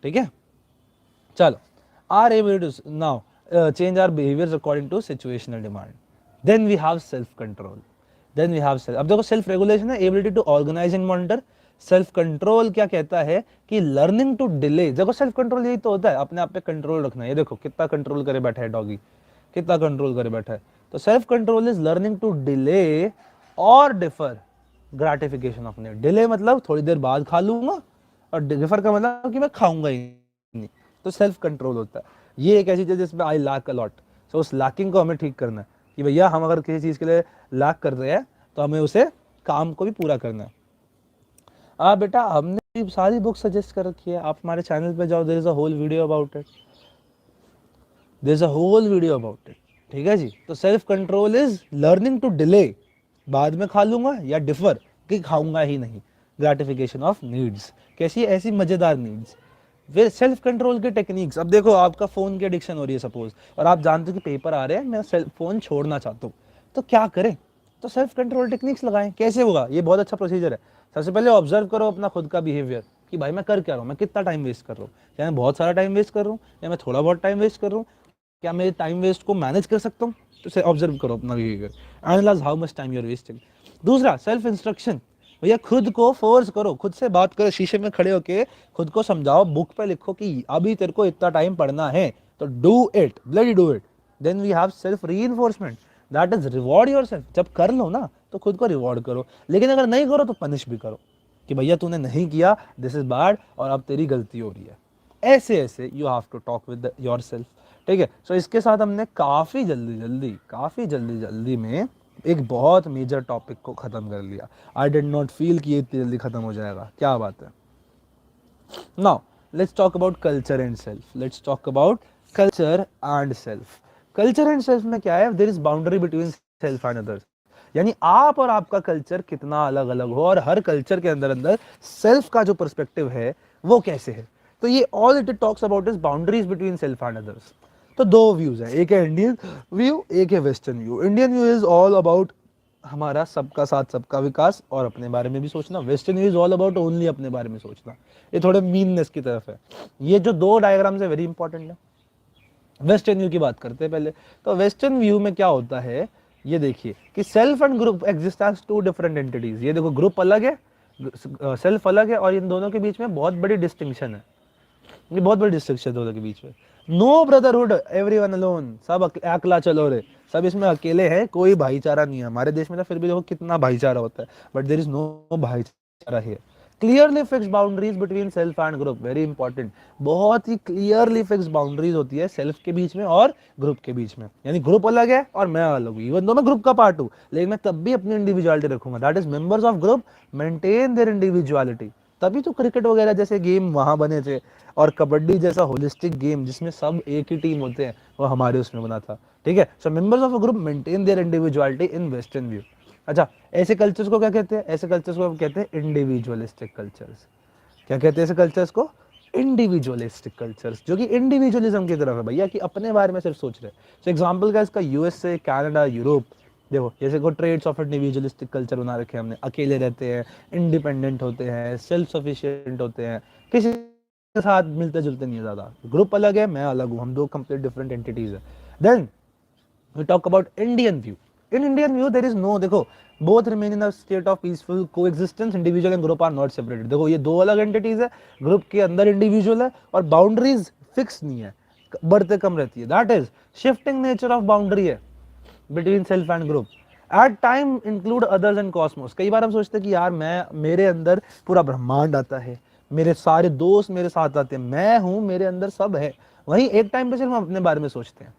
ठीक है, चलो। Are able to now change our behaviours according to situational demand. Then we have self control. Then we have self, अब देखो सेल्फ रेगुलेशन है, ability to organise and monitor. Self control क्या कहता है कि लर्निंग टू डिले। देखो self control यही तो होता है, अपने आप पे कंट्रोल रखना। ये देखो कितना कंट्रोल करे बैठा है डॉगी, कितना कंट्रोल करे बैठा है। तो self control is learning to delay और defer gratification of need. Delay मतलब थोड़ी देर बाद खा लूंगा, और डिफर का मतलब कि मैं खाऊंगा ही नहीं। तो सेल्फ कंट्रोल होता है। ये एक ऐसी चीज जिसमें आई लैक अ लॉट। सो उस लैकिंग को हमें ठीक करना है कि भैया हम अगर किसी चीज के लिए लैक कर रहे हैं तो हमें उसे काम को भी पूरा करना है। बेटा हमने सारी बुक सजेस्ट कर रखी है, आप हमारे चैनल पे जाओ, there is a whole video about it, there is a whole video about it. ठीक है जी। तो self control is learning to delay, बाद में खा लूंगा, या डिफर कि खाऊंगा ही नहीं, ग्रेटिफिकेशन ऑफ नीड्स। कैसी? ऐसी मजेदार नीड्स। फिर सेल्फ कंट्रोल के टेक्निक्स। अब देखो आपका फोन की एडिक्शन हो रही है सपोज, और आप जानते हो कि पेपर आ रहे हैं, मैं फोन छोड़ना चाहता हूँ, तो क्या करें? तो सेल्फ कंट्रोल टेक्निक्स लगाएं। कैसे होगा? ये बहुत अच्छा प्रोसीजर है। सबसे पहले ऑब्जर्व करो अपना खुद का बिहेवियर कि भाई मैं कर क्या रहा हूँ, मैं कितना टाइम वेस्ट कर रहा हूँ, क्या मैं बहुत सारा टाइम वेस्ट कर रहा हूँ, या मैं थोड़ा बहुत टाइम वेस्ट कर रहा हूँ, क्या मेरे टाइम वेस्ट को मैनेज कर सकता हूँ? तो ऑब्जर्व करो अपना behaviour, analyse how much time you are wasting. दूसरा सेल्फ इंस्ट्रक्शन। भैया खुद को फोर्स करो, खुद से बात करो, शीशे में खड़े होके खुद को समझाओ, बुक पे लिखो कि अभी तेरे को इतना टाइम पढ़ना है, तो do it, bloody do it. Then we have self reinforcement, that is reward yourself. जब कर लो ना तो खुद को रिवॉर्ड करो, लेकिन अगर नहीं करो तो पनिश भी करो कि भैया तूने नहीं किया, दिस इज बैड, और अब तेरी गलती हो रही है। ऐसे ऐसे you have to talk with yourself. ठीक है। सो इसके साथ हमने काफी जल्दी में एक बहुत मेजर टॉपिक को खत्म कर लिया। आई डिड नॉट फील कि ये इतनी जल्दी खत्म हो जाएगा। क्या बात है। Now let's talk about culture and self. Let's talk about culture and self. Culture and self में क्या है? There is boundary between self and others. यानी आप और आपका कल्चर कितना अलग अलग हो, और हर कल्चर के अंदर अंदर सेल्फ का जो पर्सपेक्टिव है वो कैसे है। तो ये all it talks about is boundaries between self and others. तो दो व्यूज है, एक है इंडियन व्यू, एक है western view. Indian view is all about हमारा सबका साथ सबका विकास और अपने बारे में भी सोचना। Western view is all about only अपने बारे में सोचना। ये थोड़े मीननेस की तरफ है। ये जो दो डायग्राम्स है वेरी इंपॉर्टेंट है। वेस्टर्न व्यू की बात करते हैं पहले। तो वेस्टर्न व्यू में क्या होता है, ये देखिए कि self and group exist as two different entities. ये देखो ग्रुप अलग है, सेल्फ अलग है, और इन दोनों के बीच में बहुत बड़ी डिस्टिंक्शन है। ये बहुत बड़ी डिस्टिंक्शन दोनों के बीच में। नो ब्रदरहुड, एवरीवन अलोन, सब अकेला चलो रे, सब इसमें अकेले हैं, कोई भाईचारा नहीं है। हमारे देश में तो फिर भी देखो कितना भाईचारा होता है, बट देयर इज नो भाईचारा here. Clearly fixed boundaries between self and group, very important. बहुत ही क्लियरली फिक्स्ड बाउंड्रीज होती है सेल्फ के बीच में और ग्रुप के बीच में। यानी ग्रुप अलग है और मैं अलग हूँ, इवन दो मैं ग्रुप का पार्ट हूँ, लेकिन मैं तब भी अपनी इंडिविजुअलिटी रखूंगा। That is members of group maintain their individuality. तभी तो क्रिकेट वगैरह जैसे गेम वहां बने थे, और कबड्डी जैसा होलिस्टिक गेम जिसमें सब एक ही टीम होते हैं, वो हमारे उसमें बना था। ठीक है। So members of a group maintain their individuality in western view. अच्छा, ऐसे कल्चर्स को क्या कहते हैं? ऐसे कल्चर्स को कहते हैं इंडिविजुअलिस्टिक कल्चर्स। क्या कहते हैं ऐसे कल्चर्स को? इंडिविजुअलिस्टिक कल्चर्स, जो कि इंडिविजुअलिज्म की तरफ है भैया, कि अपने बारे में सिर्फ सोच रहे हैं। सो एग्जांपल का इसका यूएसए, कनाडा, यूरोप। देखो जैसे को ट्रेड्स ऑफ इंडिविजुअलिस्टिक कल्चर बना रखे हैं हमने। अकेले रहते हैं, इंडिपेंडेंट होते हैं, सेल्फ सफिशिएंट होते हैं, किसी के साथ मिलते जुलते नहीं है ज्यादा। ग्रुप अलग है, मैं अलग हूँ, हम दो कंप्लीट डिफरेंट एंटिटीज है। Then we talk about Indian view. In Indian view there is no, देखो both remain in a state of peaceful coexistence, individual and group are not separated. देखो ये दो अलग एंटिटीज है, ग्रुप के अंदर individual है, और बाउंड्रीज फिक्स नहीं है, बढ़ते कम रहती है। That is shifting nature of boundary है between self and group. At time include others and cosmos. कई बार हम सोचते हैं कि यार मैं, मेरे अंदर पूरा ब्रह्मांड आता है, मेरे सारे दोस्त मेरे साथ आते हैं, मैं हूँ, मेरे अंदर सब है। वहीं एक टाइम पे सिर्फ हम अपने बारे में सोचते हैं।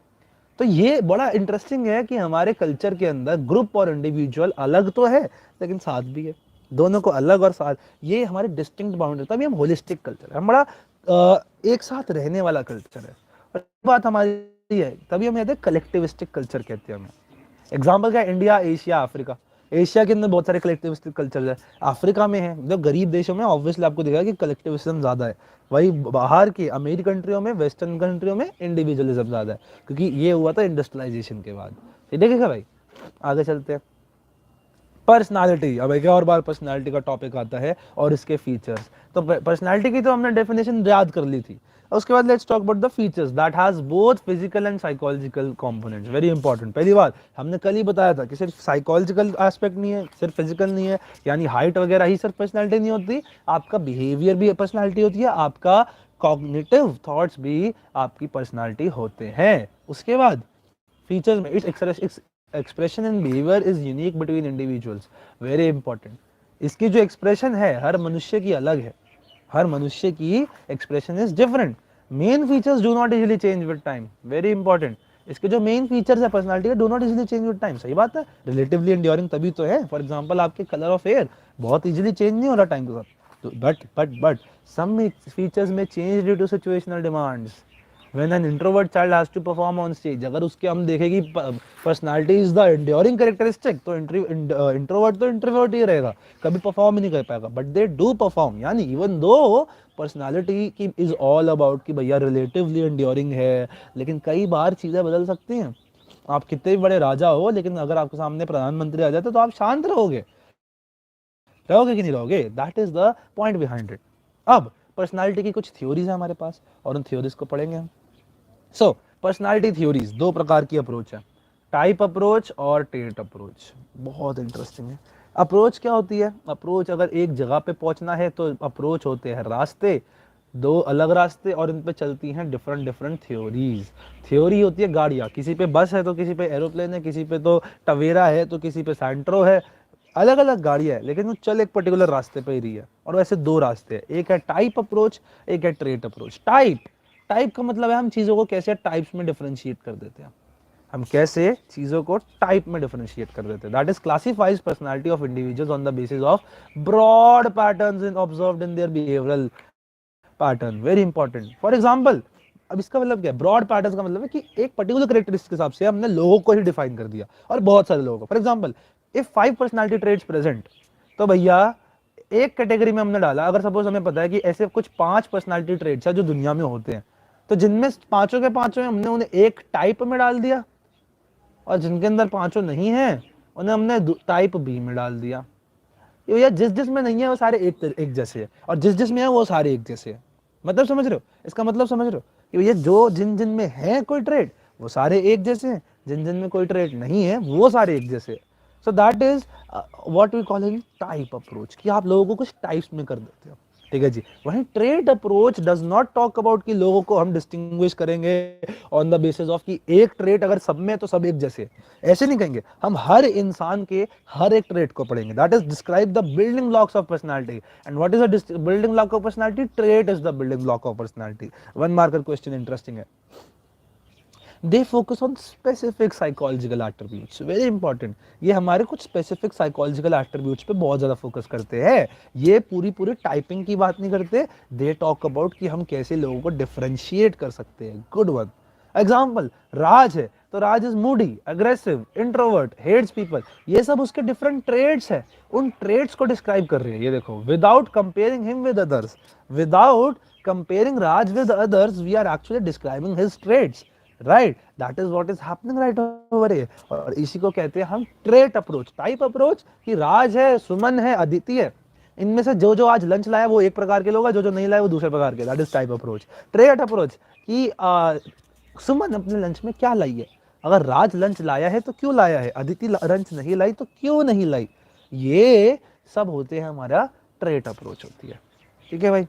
तो ये बड़ा इंटरेस्टिंग है कि हमारे कल्चर के अंदर ग्रुप और इंडिविजुअल अलग तो है लेकिन साथ भी है, दोनों को अलग और साथ, ये हमारे डिस्टिंक्ट बाउंड्री, तभी हम होलिस्टिक कल्चर है, हम बड़ा एक साथ रहने वाला कल्चर है। और बात हमारी है, तभी हम कहते हैं कलेक्टिविस्टिक कल्चर कहते हैं हमें। एग्जाम्पल क्या है, इंडिया, एशिया, अफ्रीका। एशिया के अंदर बहुत सारे कलेक्टिविस्टिक कल्चर है, अफ्रीका में है, जो गरीब देशों में ऑब्वियसली आपको दिखेगा कि कलेक्टिविज्म ज्यादा है। वही बाहर की अमीर कंट्रियों में, वेस्टर्न कंट्रियों में इंडिविजुअलिज्म ज्यादा है, क्योंकि ये हुआ था इंडस्ट्रियलाइजेशन के बाद। ठीक है भाई, आगे चलते हैं। पर्सनालिटी, अब एक और बार पर्सनालिटी का टॉपिक आता है और इसके फीचर्स। तो पर्सनालिटी की तो हमने डेफिनेशन याद कर ली थी, उसके बाद let's talk about the features that has both physical and psychological components. Very important, पहली बात हमने कल ही बताया था कि सिर्फ साइकोलॉजिकल एस्पेक्ट नहीं है, सिर्फ फिजिकल नहीं है, यानी हाइट वगैरह ही सिर्फ पर्सनालिटी नहीं होती, आपका बिहेवियर भी पर्सनालिटी होती है, आपका कॉग्निटिव थॉट्स भी आपकी पर्सनालिटी होते हैं। उसके बाद फीचर्स में its expression and behaviour is unique between individuals, very important. इसकी जो एक्सप्रेशन है हर मनुष्य की अलग है, हर मनुष्य की expression is different. Main features do not easily change with time, very important. इसके जो मेन फीचर्स है पर्सनालिटी के, do not easily change with time, सही बात है, रिलेटिवली एंड्योरिंग तभी तो है। फॉर एग्जांपल आपके कलर ऑफ हेयर बहुत इजीली चेंज नहीं हो रहा टाइम के साथ, तो बट सम फीचर्स में change due to situational demands. When an introvert child has to perform on stage, अगर उसके हम देखें कि personality is the enduring characteristic, तो इंट्रोवर्ट तो इंट्रोवर्ट ही रहेगा, कभी परफॉर्म ही नहीं कर पाएगा, बट दे डू परफॉर्म। यानी इवन दो पर्सनालिटी की इज ऑल अबाउट कि भैया रिलेटिवली एंड्योरिंग है, लेकिन कई बार चीजें बदल सकती हैं। आप कितने भी बड़े राजा हो, लेकिन अगर आपके सामने प्रधानमंत्री आ जाते तो आप शांत रहोगे, रहोगे कि नहीं रहोगे, that is the point behind it. अब पर्सनालिटी की कुछ थ्योरीज है हमारे पास और उन थ्योरीज को पढ़ेंगे हम। सो पर्सनालिटी थ्योरीज, दो प्रकार की अप्रोच है, टाइप अप्रोच और ट्रेट अप्रोच। बहुत इंटरेस्टिंग है। अप्रोच क्या होती है, अप्रोच अगर एक जगह पे पहुंचना है तो अप्रोच होते हैं रास्ते, दो अलग रास्ते, और इन पे चलती हैं डिफरेंट डिफरेंट थ्योरीज। थ्योरी होती है गाड़ियाँ, किसी पे बस है तो किसी पे एरोप्लेन है, किसी पे तो टवेरा है तो किसी पे सैंट्रो है, अलग अलग गाड़ियाँ है, लेकिन वो चल एक पर्टिकुलर रास्ते पे ही रही है। और वैसे दो रास्ते हैं, एक है टाइप अप्रोच, एक है ट्रेट अप्रोच। टाइप का मतलब है हम चीजों को कैसे टाइप्स में डिफरेंशिएट कर देते हैं, हम कैसे चीजों को टाइप में डिफरेंशिएट कर देते हैं। That is classifies personality of individuals on the basis of broad patterns in observed in their behavioural pattern, very important. For example, अब इसका मतलब क्या है, ब्रॉड पैटर्न्स का मतलब है कि एक पर्टिकुलर कैरेक्टरिस्टिक के हिसाब से हमने लोगों को ही डिफाइन कर दिया और बहुत सारे लोगों को। For example, if 5 personality traits present, तो भैया एक कैटेगरी में हमने डाला। अगर सपोज हमें पता है कि ऐसे कुछ 5 पर्सनालिटी ट्रेट्स है जो दुनिया में होते हैं, तो जिनमें पांचों के पांचों हमने उन्हें एक टाइप में डाल दिया, और जिनके अंदर पांचों नहीं है उन्हें हमने टाइप बी में डाल दिया। ये भैया जिस जिस में नहीं है वो सारे एक जैसे है, और जिस जिस में है वो सारे एक जैसे है। मतलब समझ रहे हो, इसका मतलब समझ रहे हो कि भैया जो जिन जिन में है कोई ट्रेड वो सारे एक जैसे हैं, जिन जिन में कोई ट्रेड नहीं है वो सारे एक जैसे। So that is what we call in type approach, कि आप लोगों को कुछ टाइप्स में कर देते हो। ठीक है जी। वहीं trade approach does not talk about कि लोगों को हम डिस्टिंग्विश करेंगे ऑन द बेसिस ऑफ कि एक ट्रेड अगर सब में है तो सब एक जैसे, ऐसे नहीं कहेंगे, हम हर इंसान के हर एक ट्रेड को पढ़ेंगे। That is describe the building blocks of personality. And what is the building block of personality, trait is the building block of personality. One marker question interesting है। They focus on specific psychological attributes, very important. ये हमारे कुछ specific psychological attributes पे बहुत ज्यादा focus करते हैं। ये पूरी पूरी टाइपिंग की बात नहीं करते, दे टॉक अबाउट कि हम कैसे लोगों को डिफरेंशिएट कर सकते हैं। Good one. एग्जाम्पल, राज है तो Raj is moody, aggressive, introvert, hates people, ये सब उसके डिफरेंट ट्रेड्स है, उन ट्रेड्स को डिस्क्राइब कर रहे हैं। ये देखो, without comparing him with others, without comparing Raj with others, we are actually describing his traits, right. That is what is happening right over here. और इसी को कहते हैं हम ट्रेट अप्रोच। टाइप अप्रोच कि राज है, सुमन है, अदिति है, इनमें से जो जो आज लंच लाया वो एक प्रकार के लोग हैं, जो जो नहीं लाया वो दूसरे प्रकार के, that is type approach. Trait approach कि सुमन अपने लंच में क्या लाई है, अगर राज लंच लाया है तो क्यों लाया है, अदिति लंच नहीं लाई तो क्यों नहीं लाई, ये सब होते हैं हमारा ट्रेट अप्रोच होती है। ठीक है भाई।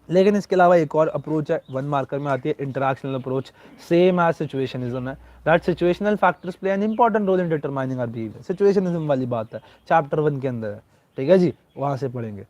लेकिन इसके अलावा एक और अप्रोच है, वन मार्कर में आती है, interactional approach, same as situationism है। That situational factors play an important role in determining our behaviour. Situationism वाली बात है, चैप्टर 1 के अंदर है। ठीक है जी, वहां से पढ़ेंगे।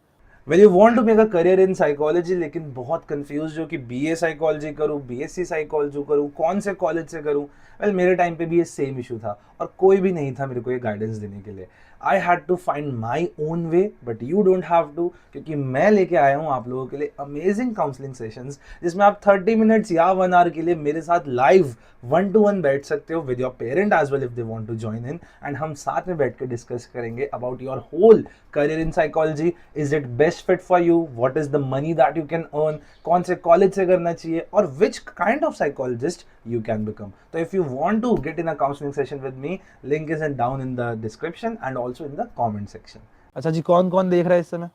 Well you want to make a career in psychology, लेकिन बहुत कंफ्यूज हो कि बीए साइकोलॉजी करूँ, बीएससी साइकोलॉजी करूँ, कौन से कॉलेज से करूँ। वेल मेरे टाइम पे भी ये सेम इशू था और कोई भी नहीं था मेरे को ये गाइडेंस देने के लिए। I had to find my own way, but you don't have to, क्योंकि मैं लेके आया हूँ आप लोगों के लिए अमेजिंग काउंसलिंग सेशंस, जिसमें आप 30 मिनट्स या 1 आवर के लिए मेरे साथ लाइव 1-to-1 बैठ सकते हो with your parent as well if they want to join in, and हम साथ में बैठ के डिस्कस करेंगे about your whole career in psychology. Is it best fit for you, what is the money that you can earn, कौन से college से करना चाहिए, और which kind of psychologist you can become. So if you want to get in a counseling session with me, link is down in the description and also in the comment section. अच्छा जी, कौन कौन देख रहा है इस समय?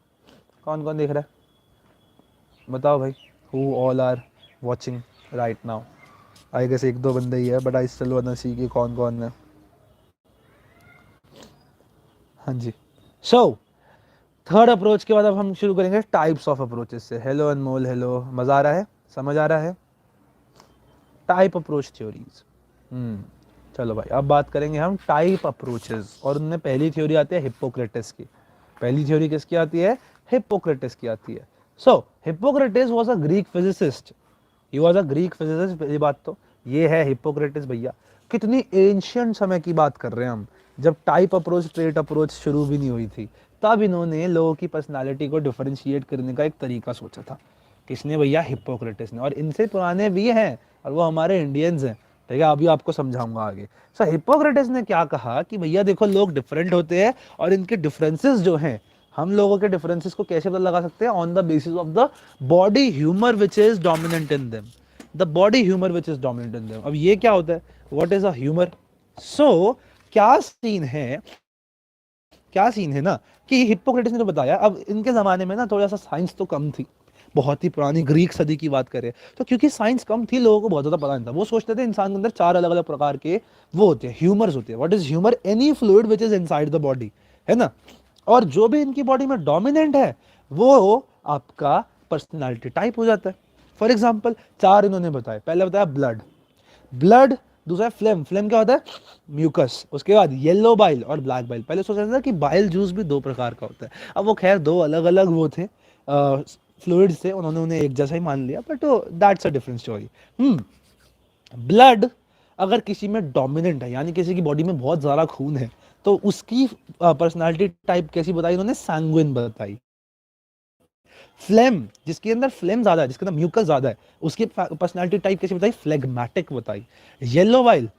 कौन कौन देख रहा है बताओ भाई? Who all are watching right now? I guess एक दो बंदे ही है, but I still wanna see कि कौन कौन है. हाँ जी. So थर्ड अप्रोच के बाद अब हम शुरू करेंगे टाइप्स ऑफ अप्रोचेस से. हेलो अनमोल, हेलो. मजा आ रहा है? समझ आ रहा है? Type approach theories. चलो भाई, अब बात करेंगे हम टाइप अप्रोचेस, और उनमें पहली थ्योरी आती है हिप्पोक्रेटिस की. पहली थ्योरी किसकी आती है? हिप्पोक्रेटिस की आती है. So Hippocrates was a Greek physicist. He was a Greek physicist. पहली बात तो ये है हिप्पोक्रेटिस भैया. कितनी एंशियंट समय की बात कर रहे हैं हम, जब टाइप अप्रोच ट्रेट अप्रोच शुरू भी नहीं हुई थी, तब इन्होंने लोगों की पर्सनालिटी को डिफरेंशिएट करने का एक तरीका सोचा था. किसने भैया? हिप्पोक्रेटिस ने. और इनसे पुराने भी हैं, और वो हमारे इंडियंस हैं. ठीक है, अभी आपको समझाऊंगा आगे. सो हिप्पोक्रेटिस ने क्या कहा कि भैया देखो, लोग डिफरेंट होते हैं, और इनके डिफरेंसेस जो हैं, हम लोगों के डिफरेंसेस को कैसे पता लगा सकते हैं? On the basis of the body humour which is dominant in them. The body humour which is dominant in them. अब ये क्या होता है? What is a humour? So क्या सीन है, क्या सीन है ना, कि हिप्पोक्रेटिस ने तो बताया. अब इनके जमाने में ना थोड़ा सा साइंस तो कम थी, बहुत ही पुरानी ग्रीक सदी की बात करें तो, क्योंकि साइंस कम थी, लोगों को बहुत ज़्यादा पता नहीं था. वो सोचते थे इंसान के अंदर 4 अलग अलग प्रकार के वो होते हैं, ह्यूमर्स होते हैं. What is humour? Any fluid which is inside the body, है ना. और जो भी इनकी बॉडी में डोमिनेंट है, वो आपका पर्सनैलिटी टाइप हो जाता है. फॉर एग्जाम्पल 4 इन्होंने बताए. पहले बताया ब्लड. ब्लड. दूसरा फ्लेम. फ्लेम क्या होता है? म्यूकस. उसके बाद येलो बाइल और ब्लैक बाइल. पहले सोचा था कि बाइल जूस भी 2 प्रकार का होता है. अब वो खैर 2 अलग अलग वो थे फ्लूइड्स से, उन्होंने उन्हें एक जैसा ही मान लिया, but that's a different story. Blood अगर किसी में डोमिनेंट है, यानी किसी की बॉडी में बहुत ज़्यादा खून है, तो उसकी पर्सनालिटी टाइप कैसी बताई उन्होंने? सैंग्विन बताई. फ्लेम, जिसके अंदर फ्लेम ज्यादा है, जिसके अंदर म्यूकस ज्यादा है, उसकी पर्सनालिटी टाइप कैसी बताई? फ्लेगमैटिक बताई. येलो बाइल,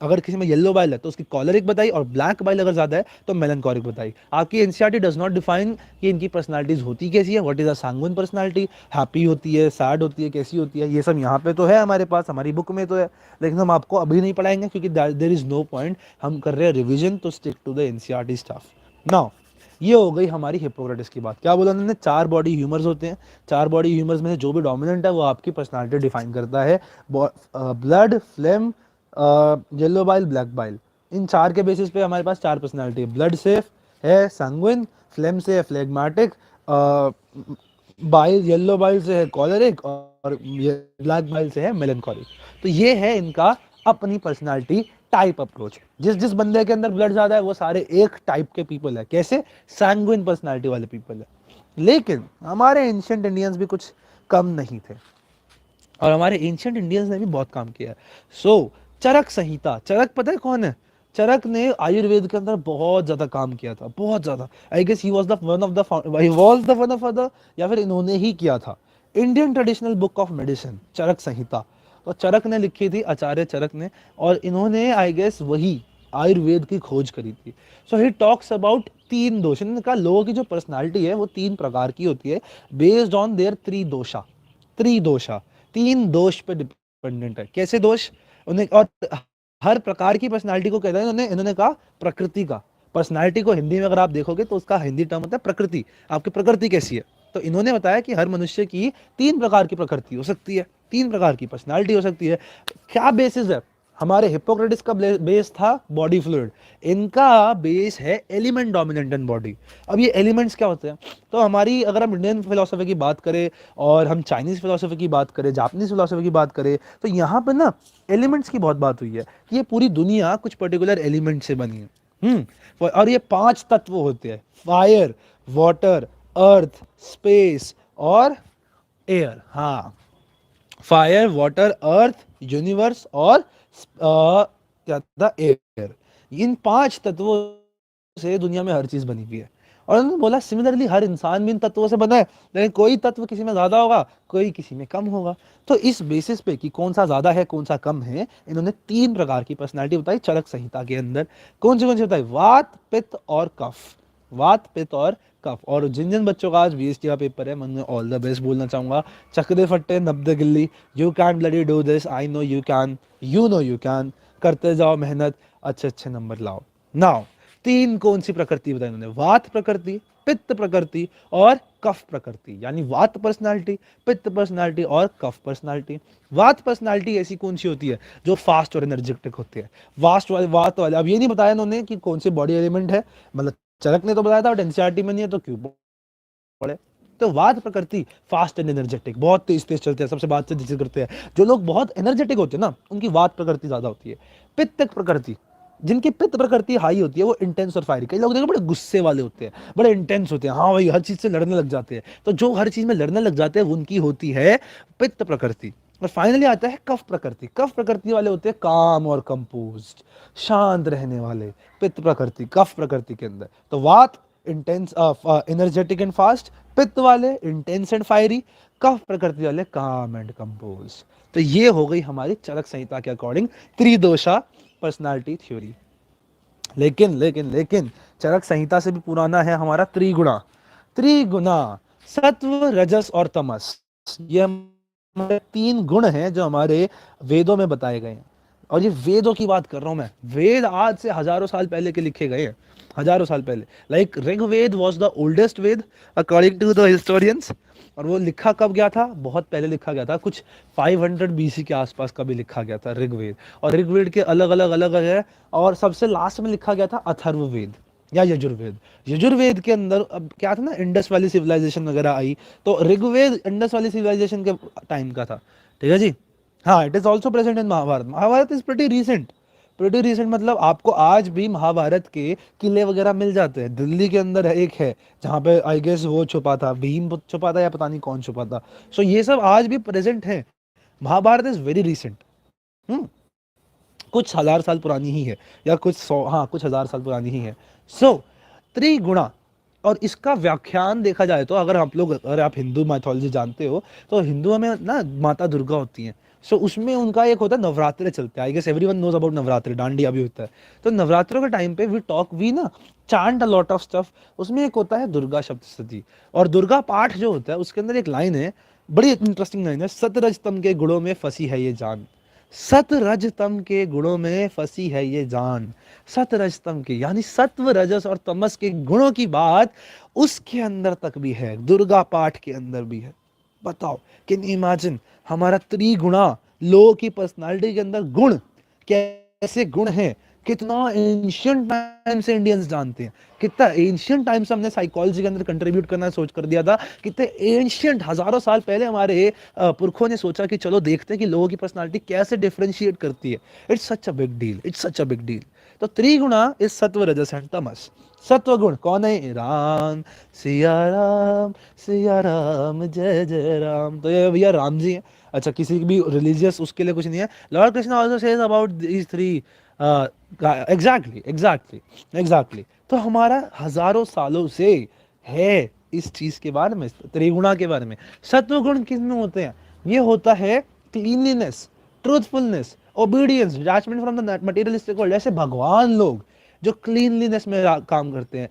अगर किसी में येलो बाइल है तो उसकी कॉलरिक बताई, और ब्लैक बाइल अगर ज्यादा है तो मेलनकॉलिक बताई. आपकी एनसीईआरटी डज नॉट डिफाइन कि इनकी पर्सनालिटीज होती कैसी है. What is a sanguine personality? Happy होती है, सैड होती है, कैसी होती है? ये सब यहाँ पे तो है हमारे पास, हमारी बुक में तो है, लेकिन हम आपको अभी नहीं पढ़ाएंगे, क्योंकि देयर इज नो पॉइंट. हम कर रहे हैं रिविजन, तो stick to the NCERT stuff. Now ये हो गई हमारी हिप्पोक्रेटिस की बात. क्या बोला उन्होंने? 4 बॉडी ह्यूमर्स होते हैं. 4 बॉडी ह्यूमर्स में से जो भी डोमिनेंट है वो आपकी पर्सनालिटी डिफाइन करता है. Blood, phlegm, yellow bile, black bile. इन 4 के बेसिस पे हमारे पास 4 पर्सनालिटी है. ब्लड से है सैंग्विन, फ्लेम से है फ्लेगमैटिक, बाइल, येलो बाइल से है कॉलरिक, और ब्लैक बाइल से है मेलनकॉलिक. तो ये है इनका अपनी पर्सनालिटी टाइप अप्रोच. जिस जिस बंदे के अंदर ब्लड ज्यादा है वो सारे एक टाइप के पीपल है. कैसे? सैंग्विन पर्सनालिटी वाले पीपल है. लेकिन हमारे एंशिएंट इंडियंस भी कुछ कम नहीं थे, और हमारे एंशिएंट इंडियंस ने भी बहुत काम किया है. सो चरक संहिता. चरक पता है कौन है? चरक ने आयुर्वेद के अंदर बहुत ज्यादा काम किया था, बहुत ज्यादा. I guess he was the one of the he was the one of the, या फिर इन्होंने ही किया था Indian traditional book of medicine, Charaka Samhita. तो चरक ने लिखी थी, आचार्य चरक ने, और इन्होंने आई गेस वही आयुर्वेद की खोज करी थी. सो ही टॉक्स अबाउट 3 दोष. इन्होंने कहा लोगों की जो पर्सनालिटी है वो 3 प्रकार की होती है, बेस्ड ऑन देयर 3 दोषा. 3 दोषा, 3 दोष पे डिपेंडेंट है. कैसे दोष? उन्हें, और हर प्रकार की पर्सनालिटी को कहते हैं इन्होंने कहा प्रकृति का. पर्सनालिटी को हिंदी में अगर आप देखोगे तो उसका हिंदी टर्म होता है प्रकृति. आपकी प्रकृति कैसी है? तो इन्होंने बताया कि हर मनुष्य की 3 प्रकार की प्रकृति हो सकती है, 3 प्रकार की पर्सनालिटी हो सकती है. क्या बेसिस है? हमारे हिप्पोक्रेटिस का बेस था बॉडी फ्लूइड, इनका बेस है एलिमेंट डोमिनेंट इन बॉडी. अब ये एलिमेंट्स क्या होते हैं? तो हमारी, अगर हम इंडियन फिलोसफी की बात करें, और हम चाइनीज फिलोसफी की बात करें, जापानीज फिलोसफी की बात करें, तो यहाँ पर ना एलिमेंट्स की बहुत बात हुई है कि ये पूरी दुनिया कुछ पर्टिकुलर एलिमेंट से बनी है. और ये 5 तत्व होते हैं: फायर, वाटर, अर्थ, स्पेस और एयर। हाँ, फायर, वाटर, अर्थ, यूनिवर्स और क्या था, एयर। इन 5 तत्वों से दुनिया में हर चीज बनी हुई है। और उन्होंने बोला सिमिलरली हर इंसान भी इन तत्वों से बना है, लेकिन कोई तत्व किसी में ज्यादा होगा, कोई किसी में कम होगा। तो इस बेसिस पे कि कौन सा ज्यादा है कौन सा कम है, इन्होंने 3 प्रकार की पर्सनालिटी बताई चरक संहिता के अंदर। कौन सी बताई? वात, पित्त और कफ। वात, पित्त और कफ। और जिन जिन बच्चों का आज बीएसटी का पेपर है, मैं उन्हें ऑल द बेस्ट बोलना चाहूंगा। चक दे फट्टे नब दे गिल्ली, you can bloody do this, I know you can, you know you can. करते जाओ मेहनत, अच्छे अच्छे नंबर लाओ। नाउ 3 कौन सी प्रकृति बताई उन्होंने? वात प्रकृति, पित्त प्रकृति और कफ प्रकृति। यानी वात पर्सनालिटी, पित्त पर्सनालिटी और कफ पर्सनालिटी। वात पर्सनालिटी ऐसी कौन सी होती है? जो फास्ट और एनर्जेटिक होती है। वात वाले, अब ये नहीं बताया उन्होंने कि कौन से बॉडी एलिमेंट है, मतलब चरक ने तो बताया था, बट एनसीईआरटी में नहीं है तो क्यों पढ़े। तो वात प्रकृति फास्ट एंड एनर्जेटिक, बहुत तेज तेज चलते हैं, सबसे बातचीत जिसे करते हैं। जो लोग बहुत एनर्जेटिक होते हैं ना, उनकी वात प्रकृति ज्यादा होती है। पित्त प्रकृति, जिनकी पित्त प्रकृति हाई होती है, वो इंटेंस और फायरी। कई लोग देखो बड़े गुस्से वाले होते हैं, बड़े इंटेंस होते हैं, हाँ भाई हर चीज से लड़ने लग जाते हैं। तो जो हर चीज में लड़ने लग जाते हैं, उनकी होती है पित्त प्रकृति। और फाइनली आता है कफ प्रकृति। कफ प्रकृति वाले होते हैं काम और कंपोज्ड, शांत रहने वाले। पित्त प्रकृति कफ प्रकृति के अंदर। तो वात इंटेंस, एनर्जेटिक एंड फास्ट। पित्त वाले इंटेंस एंड फायरी। कफ प्रकृति वाले काम एंड कंपोज। तो ये हो गई हमारी चरक संहिता के अकॉर्डिंग त्रिदोषा पर्सनालिटी थ्योरी। लेकिन लेकिन लेकिन चरक संहिता से भी पुराना है हमारा त्रिगुणा। त्रिगुणा, सत्व, रजस और तमस। ये हमारे 3 गुण हैं जो हमारे वेदों में बताए गए हैं। और ये वेदों की बात कर रहा हूं मैं। वेद आज से हजारों साल पहले के लिखे गए हैं, हजारों साल पहले। Like Rigveda was the oldest Veda according to the historians. और वो लिखा कब गया था? बहुत पहले लिखा गया था, कुछ 500 बीसी के आसपास का भी लिखा गया था ऋग्वेद। और ऋग्वेद के अलग अलग अलग है। और सबसे लास्ट में लिखा गया था अथर्ववेद या यजुर्वेद। यजुर्वेद के अंदर अब क्या था ना, इंडस वैली सिविलाइजेशन वगैरह आई, तो ऋग्वेद इंडस वैली सिविलाइजेशन के टाइम का था। ठीक है जी। हाँ, it is also present in Mahabharata. Mahabharata is pretty recent. Pretty recent मतलब आपको आज भी महाभारत के किले वगैरह मिल जाते हैं। दिल्ली के अंदर एक है जहाँ पे आई गेस वो छुपा था, भीम छुपा था या पता नहीं कौन छुपा था। सो ये सब आज भी प्रेजेंट है। Mahabharata is very recent. कुछ हजार साल पुरानी ही है, या कुछ 100, हाँ कुछ हजार साल पुरानी ही है। सो त्रिगुणा, और इसका व्याख्यान देखा जाए तो अगर आप हिंदू माइथोलॉजी जानते हो, तो हिंदुओं में ना माता दुर्गा होती हैं। सो उसमें उनका एक होता है, नवरात्रे चलते हैं। I guess everyone knows about Navratre, dandiya भी होता है। तो नवरात्रों के टाइम पे वी ना chant a lot of stuff. उसमें एक होता है दुर्गा सप्तशती। और दुर्गा पाठ जो होता है उसके अंदर एक लाइन है, बड़ी इंटरेस्टिंग लाइन है, सतरजतम के गुणों में फंसी है ये जान। सतरजतम के गुणों में फंसी है ये जान। सतरजतम के यानी सत्व, रजस और तमस के गुणों की बात उसके अंदर तक भी है, दुर्गा पाठ के अंदर भी है। बताओ, कैन इमेजिन हमारा त्रिगुणा, लोगों की पर्सनालिटी के अंदर गुण, कैसे गुण हैं, कितना एंशियंट टाइम से इंडियंस जानते हैं। कितना एंशियंट टाइम से हमने साइकोलॉजी के अंदर कंट्रीब्यूट करना सोच कर दिया था। कितने एंशियंट, हजारों साल पहले हमारे पुरखों ने सोचा कि चलो देखते हैं कि लोगों की पर्सनालिटी कैसे डिफरेंशिएट करती है। It's such a big deal, it's such a big deal. तो त्रिगुणा इज सत्व, रजस एंड तमस। सत्व गुण कौन है? राम सिया राम जय जय राम। तो ये भैया राम जी हैं। अच्छा, किसी भी रिलीजियस उसके लिए कुछ नहीं है। Lord Krishna also says about these three. Exactly exactly exactly. तो हमारा हजारों सालों से है इस चीज के बारे में, त्रिगुणा के बारे में। सत्व गुण किस में होते हैं? ये होता है cleanliness, truthfulness, obedience, detachment from the materialistic world. ऐसे भगवान लोग जो क्लीनलीनेस में काम करते हैं,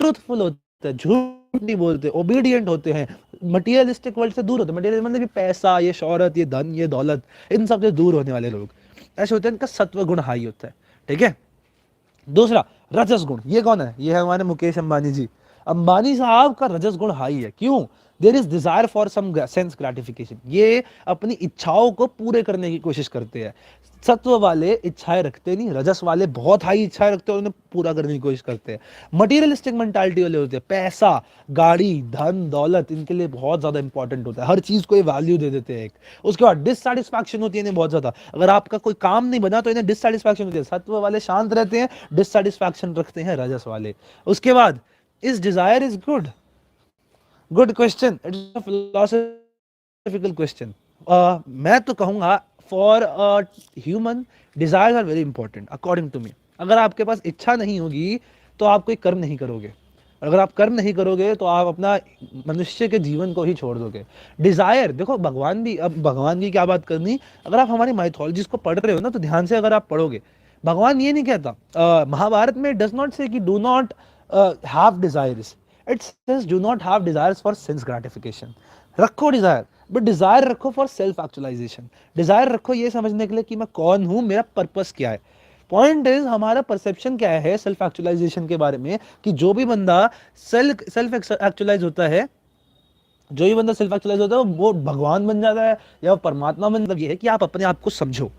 ट्रूथफुल होते हैं, झूठ नहीं बोलते, ओबीडियंट होते हैं, मटेरियलिस्टिक वर्ल्ड से दूर होते हैं। मटेरियल मतलब ये पैसा, ये शौहरत, ये धन, ये दौलत, इन सब से दूर होने वाले लोग ऐसे होते हैं। इनका सत्व गुण हाई होता है। ठीक है। दूसरा, रजस गुण। ये कौन है? ये है हमारे मुकेश अंबानी जी। अंबानी साहब का रजस गुण हाई है। क्यों? There is desire for some sense gratification. ये अपनी इच्छाओं को पूरे करने की कोशिश करते हैं। सत्व वाले इच्छाएं रखते नहीं, रजस वाले बहुत हाई इच्छाएं रखते हैं और उन्हें पूरा करने की कोशिश करते हैं। मटीरियलिस्टिक मेंटालिटी वाले होते हैं, पैसा, गाड़ी, धन, दौलत इनके लिए बहुत ज्यादा इंपॉर्टेंट होता है। हर चीज को ये वैल्यू दे देते हैं। एक उसके बाद डिससैटिस्फैक्शन होती है इन्हें बहुत ज्यादा। अगर आपका कोई काम नहीं बना तो इन्हें डिससैटिस्फैक्शन होती है। सत्व वाले शांत रहते हैं, डिससैटिस्फैक्शन रखते हैं रजस वाले। उसके बाद इस desire is good. Good question, it's a philosophical question. मैं तो कहूंगा for human desires are very important according to me. अगर आपके पास इच्छा नहीं होगी तो आप कोई कर्म नहीं करोगे, और अगर आप कर्म नहीं करोगे तो आप अपना मनुष्य के जीवन को ही छोड़ दोगे। डिजायर देखो, भगवान भी, अब भगवान की क्या बात करनी, अगर आप हमारी माइथोलॉजीज को पढ़ रहे हो ना तो ध्यान से अगर आप पढ़ोगे, भगवान ये नहीं कहता, महाभारत में डज नॉट से कि do not have desires, it says do not have desires for sense gratification. रखो डिजायर, बट डिजायर रखो फॉर सेल्फ एक्चुअलाइजेशन। डिजायर रखो ये समझने के लिए कि मैं कौन हूं, मेरा पर्पस क्या है। पॉइंट इज हमारा परसेप्शन क्या है सेल्फ एक्चुअलाइजेशन के बारे में, कि जो भी बंदा सेल्फ एक्चुअलाइज होता है, जो भी बंदा सेल्फ एक्चुअलाइज होता है वो भगवान बन जाता है या परमात्मा बन। मतलब ये है कि आप अपने आप को समझो,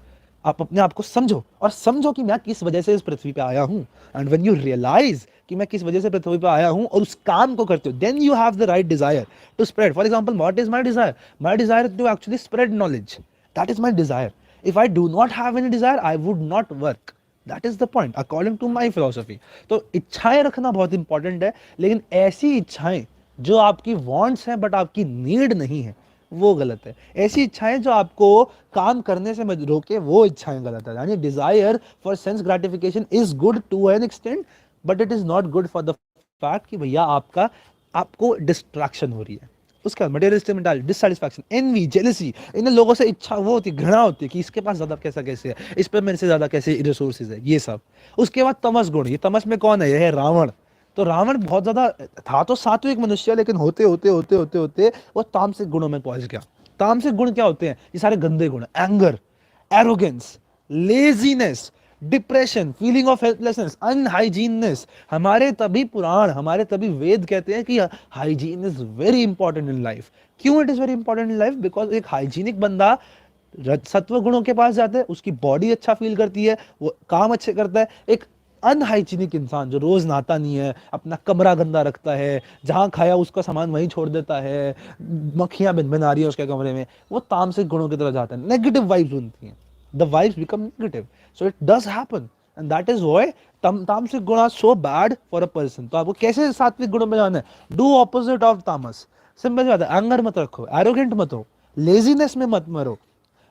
आप अपने आप को समझो और समझो कि मैं किस वजह से इस पृथ्वी पे आया हूं। एंड व्हेन यू रियलाइज कि मैं किस वजह से पृथ्वी पे आया हूं और उस काम को करते हो, then you have the right desire to spread. For example, what is my desire? My desire to actually spread knowledge, that is my desire. If I do not have any desire I would not work. That is the point according to my philosophy. तो इच्छाएं रखना बहुत important है, लेकिन ऐसी इच्छाएं जो आपकी वांट्स हैं बट आपकी नीड नहीं है, वो गलत है। ऐसी इच्छाएं जो आपको काम करने से रोके, वो इच्छाएं गलत है। यानी desire for sense gratification is good to an extent, but it is not good for the fact कि भैया आपको डिस्ट्रैक्शन हो रही है। उसका materialistic mentality, dissatisfaction, envy, jealousy, इन लोगों से इच्छा वो होती है, घृणा होती है कि इसके पास ज्यादा कैसा कैसे है, इस पर मेरे से ज्यादा कैसे रिसोर्सेज है, ये सब। उसके बाद तमस गुण, ये तमस में कौन है? यह है रावण। तो रावण बहुत ज्यादा था तो सात्विक मनुष्य, लेकिन होते होते होते होते होते वो तामसिक गुणों में पहुंच गया। तामसिक गुण क्या होते हैं? ये सारे गंदे गुण, anger, arrogance, laziness, depression, feeling of helplessness, unhygieneness. हमारे तभी पुराण, हमारे तभी वेद कहते हैं कि hygiene is very important in life. क्यों it is very important in life? Because एक हाइजीनिक बंदा सत्व गुणों के पास जाता है, उसकी बॉडी अच्छा फील करती है, वो काम अच्छे करता है। एक अनहाइजीनिक इंसान जो रोज नहाता नहीं है, अपना कमरा गंदा रखता है, जहां खाया उसका सामान वहीं छोड़ देता है, मक्खियां भिन आ रही है उसके कमरे में, वो तामसिक गुणों की तरफ जाता है, नेगेटिव वाइब्स बनती हैं, the vibes become negative. So it does happen and that is why tamasic guna are so bad for a person. तो आपको कैसे सात्विक गुणों में जाना है? Do opposite of tamas. Simple बात है, एंगर मत रखो, एरोगेंट मत हो, लेजीनेस में मत मरो।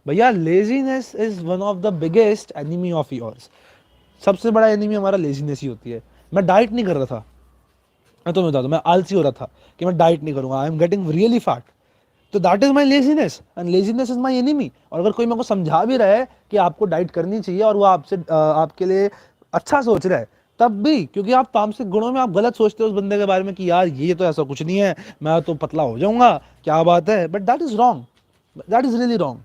भैया laziness is one of the biggest enemy of yours. सबसे बड़ा एनिमी हमारा लेजीनेस ही होती है। मैं डाइट नहीं कर रहा था, मैं तुम्हें बता दूं, मैं आलसी हो रहा था कि मैं डाइट नहीं करूंगा, I am getting really fat, तो that is my laziness and laziness is my enemy. और अगर कोई मेरे को समझा भी रहा है कि आपको डाइट करनी चाहिए और वो आपसे आपके लिए अच्छा सोच रहा है, तब भी क्योंकि आप तामसिक गुणों में आप गलत सोचते हो उस बंदे के बारे में कि यार ये तो ऐसा कुछ नहीं है, मैं तो पतला हो जाऊंगा, क्या बात है, but that is wrong, that is really wrong.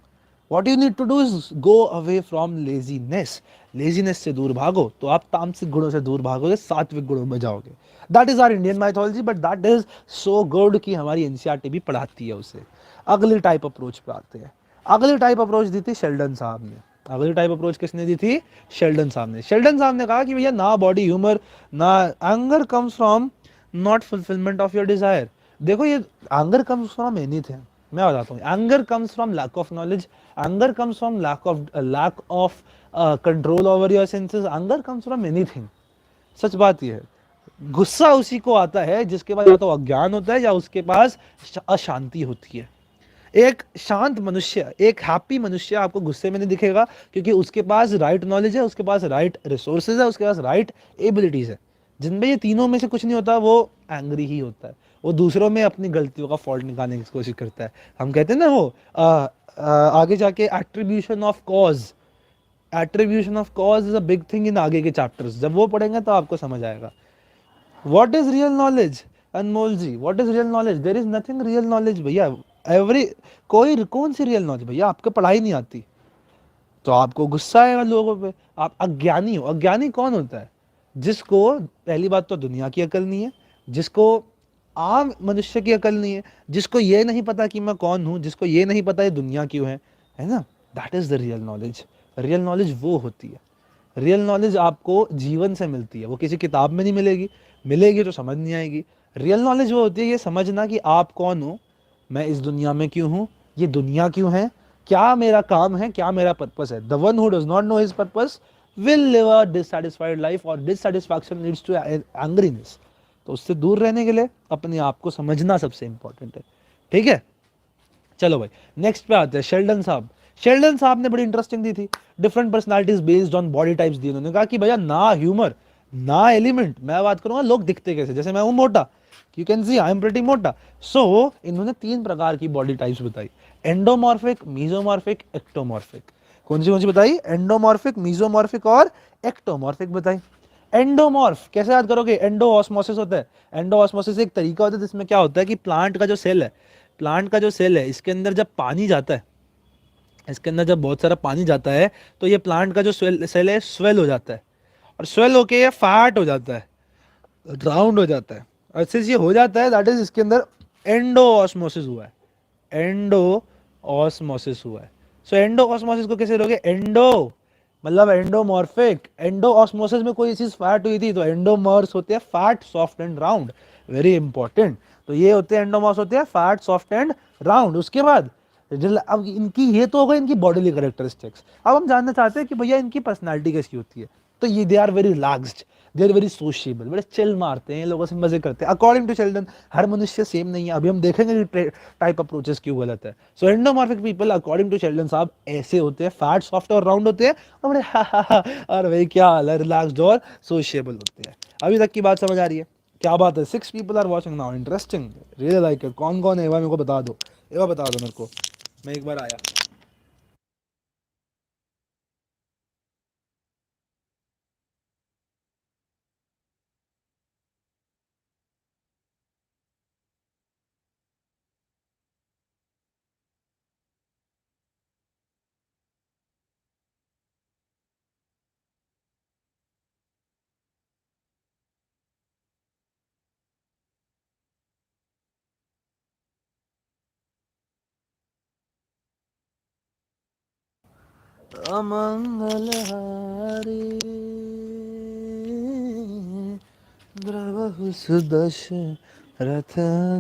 What you need to do is go away from laziness. Laziness से दूर भागो तो आप तामसिक गुणों से दूर भागोगे, सात्विक गुणों में जाओगे। That is our Indian mythology, but that is so good कि हमारी एनसीईआरटी भी पढ़ाती है उसे। अगली टाइप अप्रोच पे आते हैं। अगली टाइप अप्रोच दी थी शेल्डन साहब ने। अगली टाइप अप्रोच किसने दी थी? शेल्डन साहब ने। शेल्डन साहब ने कहा कि भैया ना बॉडी ह्यूमर ना anger comes from not fulfilment of your desire. देखो ये एंगर कम्स फ्रॉम एनीथिंग, मैं बताता हूँ। Anger comes from lack of knowledge, anger comes from lack of control over your senses, anger comes from anything. सच बात यह है, गुस्सा उसी को आता है जिसके पास या तो अज्ञान होता है या उसके पास अशांति होती है। एक शांत मनुष्य, एक हैप्पी मनुष्य आपको गुस्से में नहीं दिखेगा, क्योंकि उसके पास राइट नॉलेज है, उसके पास राइट रिसोर्सेज है, उसके पास राइट एबिलिटीज है। जिनमें ये तीनों में से कुछ नहीं होता वो एंग्री ही होता है। वो दूसरों में अपनी गलतियों का फॉल्ट निकालने की कोशिश करता है। हम कहते हैं ना वो आगे जाके attribution of cause, attribution of cause is a big thing in आगे के चैप्टर्स। जब वो पढ़ेंगे तो आपको समझ आएगा। What is real knowledge? Anmol ji, what is real knowledge? There is nothing real knowledge भैया। एवरी कौन सी रियल नॉलेज भैया? आपको पढ़ाई नहीं आती तो आपको गुस्सा आएगा लोगों पे, आप अज्ञानी हो। अज्ञानी कौन होता है? जिसको पहली बात तो दुनिया की अकल नहीं है, जिसको आम मनुष्य की अकल नहीं है, जिसको ये नहीं पता कि मैं कौन हूं, जिसको ये नहीं पता ये दुनिया क्यों है ना? That is the real knowledge. Real knowledge वो होती है, रियल नॉलेज आपको जीवन से मिलती है, वो किसी किताब में नहीं मिलेगी, मिलेगी तो समझ नहीं आएगी। रियल नॉलेज वो होती है ये समझना कि आप कौन हो, मैं इस दुनिया में क्यों हूं, ये दुनिया क्यों है, क्या मेरा काम है, क्या मेरा पर्पस है। The one who does not know his purpose will live a dissatisfied life, और डिससैटिस्फैक्शन लीड्स टू एंग्रीनेस। तो उससे दूर रहने के लिए अपने आप को समझना सबसे इंपॉर्टेंट है, ठीक है। चलो भाई नेक्स्ट पे आते हैं, शेल्डन साहब। शेल्डन साहब ने बड़ी इंटरेस्टिंग दी थी, different personalities based on body types दी। उन्होंने कहा कि भैया ना ह्यूमर ना एलिमेंट, मैं बात करूंगा लोग दिखते कैसे, जैसे मैं हूं मोटा, you can see I am pretty मोटा। सो इन्होंने 3 प्रकार की बॉडी टाइप्स बताई, एंडोमॉर्फिक, मीजोमॉर्फिक, एक्टोमॉर्फिक। कौन सी बताई? एंडोमॉर्फिक, मीजोमॉर्फिक और एक्टोमॉर्फिक बताई। एंडोमॉर्फ कैसे याद करोगे? एंडो ऑस्मोसिस होता है। एंडो ऑस्मोसिस एक तरीका होता है जिसमें क्या होता है कि प्लांट का जो सेल है, प्लांट का जो सेल है इसके अंदर जब पानी जाता है, इसके अंदर जब बहुत सारा पानी जाता है तो ये प्लांट का जो सेल है स्वेल हो जाता है, और स्वेल होके ये फैट हो जाता है, राउंड हो जाता है। और सिंस ये हो जाता है दैट इज इसके अंदर एंडो ऑस्मोसिस हुआ है, एंडो ऑस्मोसिस हुआ है। सो एंडो ऑस्मोसिस को कैसे लोगे? एंडो मतलब एंडोमॉर्फिक, एंडो ऑस्मोसिस में कोई चीज फैट हुई थी तो एंडोमॉर्स होते हैं fat, soft and round, very important. तो ये होते हैं एंडोमॉर्स होते हैं फैट, सॉफ्ट एंड राउंड। उसके बाद अब इनकी ये तो हो गई इनकी बॉडीली कैरेक्टरिस्टिक्स। अब हम जानना चाहते हैं कि भैया इनकी पर्सनालिटी कैसी होती है। तो ये they are very relaxed, they are very sociable, बड़े चिल मारते हैं, लोगों से मजे करते हैं। अकॉर्डिंग टू शेल्डन हर मनुष्य सेम नहीं है, अभी हम देखेंगे कि टाइप अप्रोचेस क्यों गलत है। So endomorphic people according to Sheldon साहब ऐसे होते हैं, फैट, सॉफ्ट और राउंड होते हैं, और बड़े और भाई क्या हाल है, रिलैक्स्ड और सोशिएबल होते हैं। अभी तक की बात समझ आ रही है? क्या बात है, 6 people are watching now, interesting, really like it. कौन कौन है एवा मेरे को बता दो, एवा बता दो मेरे को, मैं एक बार आया। अमंगलहारी द्रवहु सुदशरथ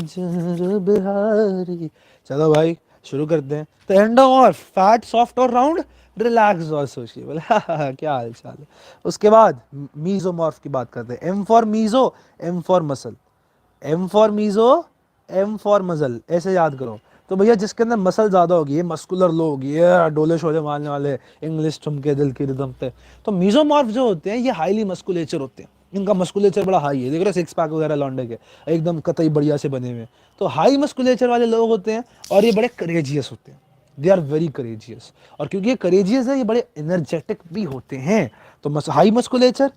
जर बिहारी। चलो भाई शुरू करते हैं। तो एंडोमॉर्फ फैट, सॉफ्ट और राउंड, रिलैक्स और सोशिएबल। क्या हाल चाल है। उसके बाद मीजोमॉर्फ की बात करते हैं। M for Mizo, M for muscle, M for Mizo, M for muscle, ऐसे याद करो। तो भैया जिसके अंदर मसल ज्यादा होगी, ये मस्कुलर लोग, ये डोले शोले मारने वाले, इंग्लिश ठुमके दिल की रिदम पे। तो मीजोमॉर्फ जो होते हैं ये हाईली मस्कुलेचर होते हैं, इनका मस्कुलेचर बड़ा हाई है, देख रहे 6 पैक वगैरह लौंडे के एकदम कतई बढ़िया से बने हुए। तो हाई मस्कुलेचर वाले लोग होते हैं और ये बड़े करेजियस होते हैं, दे आर वेरी करेजियस। और क्योंकि ये करेजियस है ये बड़े एनर्जेटिक भी होते हैं। तो हाई मस्कुलेचर,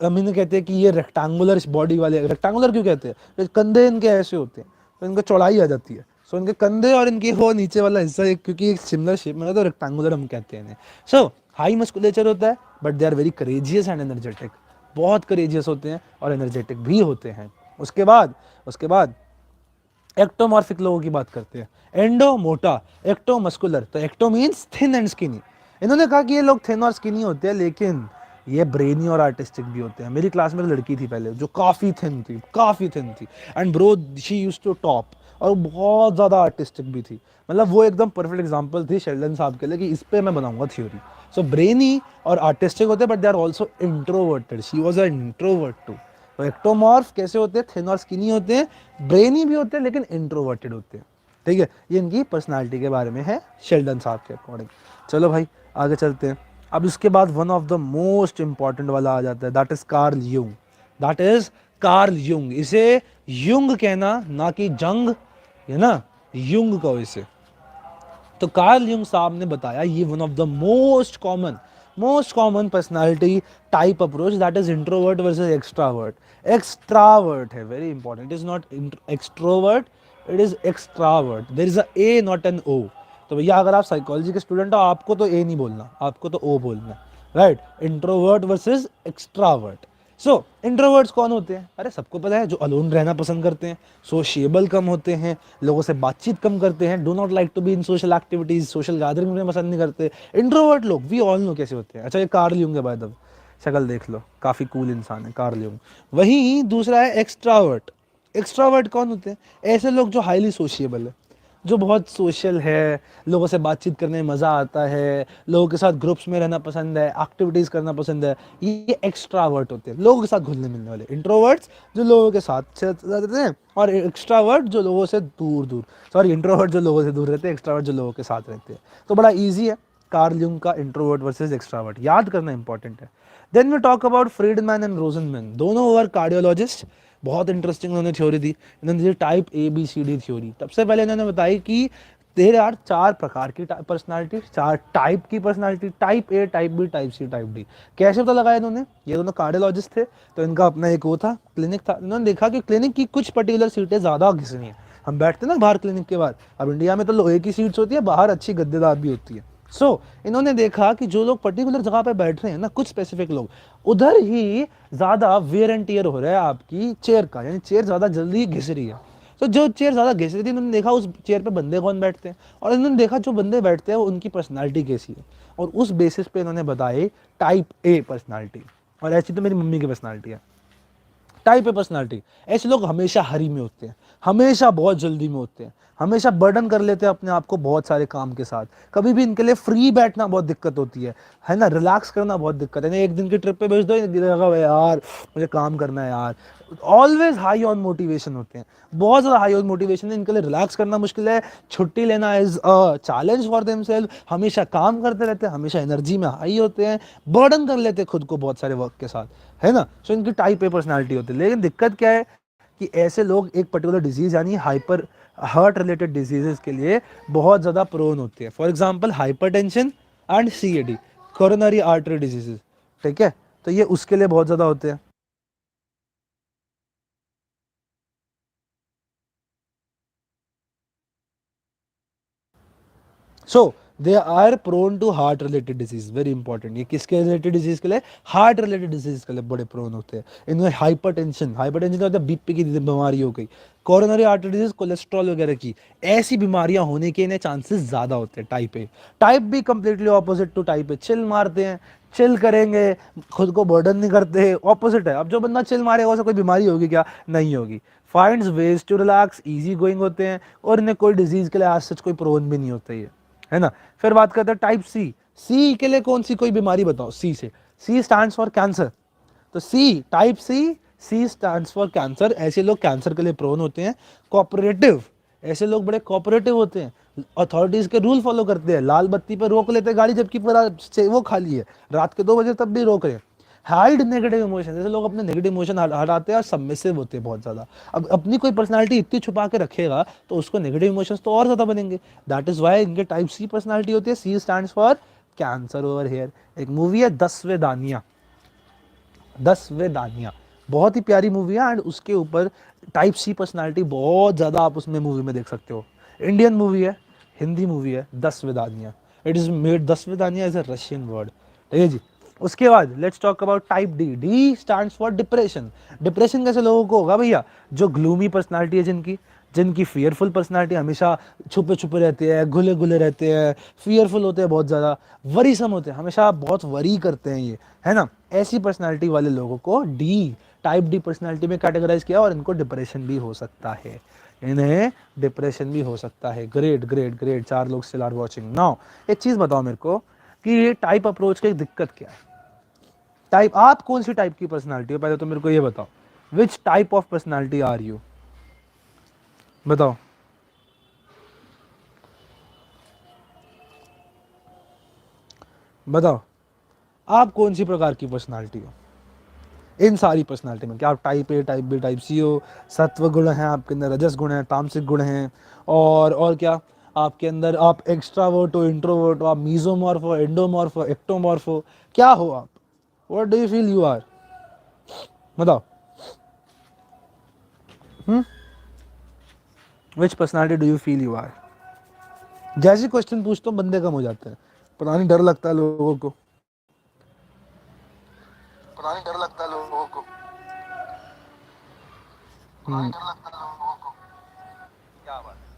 हम इन्हें कहते हैं कि ये रेक्टेंगुलर बॉडी वाले। रेक्टेंगुलर क्यों कहते हैं? कंधे इनके ऐसे होते हैं तो इनका चौड़ाई आ जाती है। सो इनके कंधे और इनकी वो नीचे वाला हिस्सा क्योंकि एक सिमिलर शेप में है तो रेक्टेंगुलर हम कहते हैं इन्हें। सो हाई मस्कुलेचर होता है but they are very courageous and energetic, बहुत करेजियस होते हैं और एनर्जेटिक भी होते हैं। उसके बाद एक्टोमॉर्फिक लोगों की बात करते हैं। एंडो मोटा, एक्टो मस्कुलर। तो ecto means thin and skinny. इन्होंने कहा कि ये लोग थिन और स्किनी होते हैं लेकिन ये ब्रेनी और आर्टिस्टिक भी होते हैं। मेरी क्लास में एक लड़की थी पहले जो काफ़ी थिन थी, काफ़ी थिन थी, and bro she used to top, और बहुत ज़्यादा आर्टिस्टिक भी थी। मतलब वो एकदम परफेक्ट एग्जांपल थी शेल्डन साहब के लिए कि इस पे मैं बनाऊंगा थ्योरी। सो ब्रेनी और आर्टिस्टिक होते हैं but they are also introverted, she was a introvert too. तो एक्टोमॉर्फ कैसे होते हैं? थिन और स्किनी होते हैं, ब्रेनी भी होते हैं लेकिन इंट्रोवर्टेड होते हैं। ठीक है, ये इनकी पर्सनालिटी के बारे में है शेल्डन साहब के अकॉर्डिंग। चलो भाई आगे चलते हैं। अब उसके बाद one of the most important वाला आ जाता है, that is Carl Jung. That is Carl Jung. इसे युंग कहना ना कि जंग, है ना, युंग कहो इसे। तो कार्ल युंग साहब ने बताया ये one of the most common personality type approach, that is introvert versus extravert. Extravert है, very important, it is not extrovert, it is extravert, there is a A not an O. तो भैया अगर आप psychology के student हो आपको तो ए नहीं बोलना, आपको तो ओ बोलना है, right. Introvert versus extravert. So introverts कौन होते हैं? अरे सबको पता है, जो अलोन रहना पसंद करते हैं, सोशिएबल कम होते हैं, लोगों से बातचीत कम करते हैं, do not like to be in social activities, social gathering में पसंद नहीं करते। इंट्रोवर्ट लोग वी ऑल नो कैसे होते हैं। अच्छा ये कार्ल यूंग है, बाय द वे, शक्ल देख लो, काफी कूल इंसान है कार्ल यूंग। वहीं दूसरा है एक्सट्रावर्ट। एक्सट्रावर्ट कौन होते हैं? ऐसे लोग जो हाईली सोशिएबल है, जो बहुत सोशल है, लोगों से बातचीत करने में मज़ा आता है, लोगों के साथ ग्रुप्स में रहना पसंद है, एक्टिविटीज़ करना पसंद है, ये एक्स्ट्रावर्ट होते हैं, लोगों के साथ घुलने मिलने वाले। इंट्रोवर्ट्स जो लोगों के साथ रहते हैं, और एक्स्ट्रावर्ट जो लोगों से दूर दूर, सॉरी इंट्रोवर्ट जो लोगों से दूर रहते हैं, एक्स्ट्रावर्ट जो लोगों के साथ रहते हैं। तो बड़ा ईजी है कार्ल युंग का इंट्रोवर्ट वर्सेज एक्स्ट्रावर्ट याद करना इंपॉर्टेंट है। Then we talk about Friedman and Rosenman, दोनों वर कार्डियोलॉजिस्ट। बहुत इंटरेस्टिंग उन्होंने थ्योरी दी, इन्होंने दी टाइप ABCD थ्योरी। सबसे पहले इन्होंने बताई कि देर आर 4 प्रकार की पर्सनालिटी, 4 टाइप की personality, type A, type B, type C, type D। कैसे पता लगाया इन्होंने? ये दोनों कार्डियोलॉजिस्ट थे, तो इनका अपना एक वो था, क्लिनिक था। इन्होंने देखा कि क्लिनिक की कुछ पर्टिकुलर सीटें ज़्यादा घिसनी है। हम बैठते हैं ना बाहर क्लिनिक के बाद, अब इंडिया में तो लोहे की सीट्स होती है, बाहर अच्छी गद्देदार भी होती है। इन्होंने देखा कि जो लोग पर्टिकुलर जगह पे बैठ रहे हैं ना, कुछ स्पेसिफिक लोग, उधर ही ज्यादा वेयर एंड टियर हो रहा है आपकी चेयर का, यानी चेयर ज्यादा जल्दी घिस रही है। तो जो चेयर ज्यादा घिस रही थी, इन्होंने देखा उस चेयर पे बंदे कौन बैठते हैं, और इन्होंने देखा जो बंदे बैठते हैं वो उनकी पर्सनालिटी कैसी है, और उस बेसिस पे इन्होंने बताए टाइप A पर्सनालिटी। और ऐसी तो मेरी मम्मी की पर्सनालिटी है, टाइप ए पर्सनालिटी। ऐसे लोग हमेशा हरी में होते हैं, हमेशा बहुत जल्दी में होते हैं, हमेशा बर्डन कर लेते हैं अपने आप को बहुत सारे काम के साथ। कभी भी इनके लिए फ्री बैठना बहुत दिक्कत होती है ना, रिलैक्स करना बहुत दिक्कत है ना। एक दिन की ट्रिप पे भेज दो, यार मुझे काम करना है यार। ऑलवेज हाई ऑन मोटिवेशन होते हैं, बहुत ज़्यादा हाई ऑन मोटिवेशन है इनके लिए। रिलैक्स करना मुश्किल है, छुट्टी लेना is a challenge for themselves. हमेशा काम करते रहते हैं, हमेशा एनर्जी में हाई होते हैं, बर्डन कर लेते हैं खुद को बहुत सारे वर्क के साथ, है ना। सो इनकी टाइप ए पर्सनालिटी होती है। लेकिन दिक्कत क्या है कि ऐसे लोग एक पर्टिकुलर डिजीज यानी हाइपर हार्ट रिलेटेड डिजीजेस के लिए बहुत ज़्यादा प्रोन होते हैं। For example hypertension and CAD, coronary artery diseases, ठीक है, तो ये उसके लिए बहुत ज़्यादा होते हैं। So they are prone to heart related disease, very important. ये किसके रिलेटेड डिजीज के लिए? हार्ट रिलेटेड डिजीज के लिए बड़े प्रोन होते हैं। इनमें हाइपरटेंशन, हाइपरटेंशन होता है BP की बीमारी हो गई, कोरोनरी आर्टरी डिजीज कोलेस्ट्रॉल वगैरह की, ऐसी बीमारियां होने के इन्हें चांसेस ज्यादा होते हैं type A. Type B completely opposite to type A, chill मारते हैं, चिल करेंगे, खुद को बर्डन नहीं करते, ऑपोजिट है। अब जो बंदा चिल मारेगा उसे कोई बीमारी होगी क्या? नहीं होगी। Finds ways to relax, easy going होते हैं, और इन्हें कोई डिजीज के लिए आज सच कोई प्रोन भी नहीं होता है ना। फिर बात करते हैं टाइप C। C के लिए कौन सी कोई बीमारी बताओ? C से, C स्टैंड्स फॉर कैंसर। तो C, type C stands for cancer. ऐसे लोग कैंसर के लिए प्रोन होते हैं। कोऑपरेटिव, ऐसे लोग बड़े कोऑपरेटिव होते हैं, अथॉरिटीज के रूल फॉलो करते हैं, लाल बत्ती पर रोक लेते हैं गाड़ी जबकि पूरा वो खाली है, रात के 2 बजे तब भी रोक रहे हैं। हाइड नेगेटिव इमोशन, जैसे लोग अपने नेगेटिव इमोशन हटाते हैं और सबमिसिव होते हैं बहुत ज्यादा। अब अपनी कोई पर्सनालिटी इतनी छुपा के रखेगा तो उसको नेगेटिव इमोशंस तो और ज्यादा बनेंगे। दैट इज वाई इनके टाइप C पर्सनालिटी होती है। C stands for cancer over here. एक मूवी है 10वें दानिया, 10वें दानिया, बहुत ही प्यारी मूवी है, एंड उसके ऊपर टाइप C पर्सनालिटी बहुत ज्यादा आप उसमें मूवी में देख सकते हो। इंडियन मूवी है, हिंदी मूवी है, 10वें दानिया। इट इज मेड, 10वें दानिया इज अ रशियन वर्ड, ठीक है जी। उसके बाद let's talk about type D stands for depression. Depression कैसे लोगों को होगा भैया? जो ग्लूमी पर्सनालिटी है, जिनकी जिनकी फियरफुल पर्सनालिटी, हमेशा छुपे छुपे रहते हैं, घुले घुले रहते हैं, फियरफुल होते हैं बहुत ज़्यादा, वरीसम होते हैं, हमेशा बहुत वरी करते हैं ये, है ना। ऐसी पर्सनालिटी वाले लोगों को टाइप डी पर्सनालिटी में कैटेगराइज किया, और इनको डिप्रेशन भी हो सकता है, इन्हें डिप्रेशन भी हो सकता है। ग्रेट ग्रेट ग्रेट, 4 लोग स्टिल आर वॉचिंग नाउ। एक चीज़ बताओ मेरे को कि ये टाइप अप्रोच की दिक्कत क्या है? टाइप, आप कौन सी टाइप की पर्सनालिटी हो? पहले तो मेरे को ये बताओ, which type of personality are you? बताओ। बताओ आप कौन सी प्रकार की पर्सनालिटी हो इन सारी पर्सनालिटी में? क्या आप type A, type B, type C हो? सत्व गुण है आपके अंदर, रजस गुण है, तामसिक गुण है, और क्या आपके अंदर? आप एक्स्ट्रावर्ट हो, इंट्रोवर्ट हो, आप मीजोमॉर्फ हो, एंडोमॉर्फ हो, एक्टोमॉर्फ हो, क्या हो आप? What do you feel you are? बताओ। Which personality do you feel you are? जैसे क्वेश्चन पूछता हूँ बंदे कम हो जाते हैं, पता नहीं डर लगता है लोगों को, पता नहीं डर लगता है लोगों को, पता नहीं डर लगता है लोगों को। क्या बात है।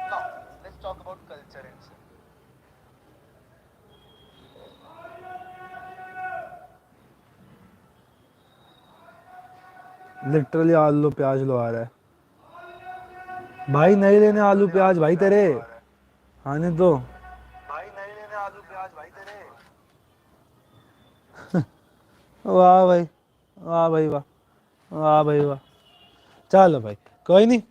Now let's talk about culture and literally आलू प्याज लो आ रहा है। भाई नहीं लेने आलू प्याज भाई तेरे, आने तो। वाह भाई, वाह भाई वाह, वाह भाई वाह। चलो भाई, कोई नहीं।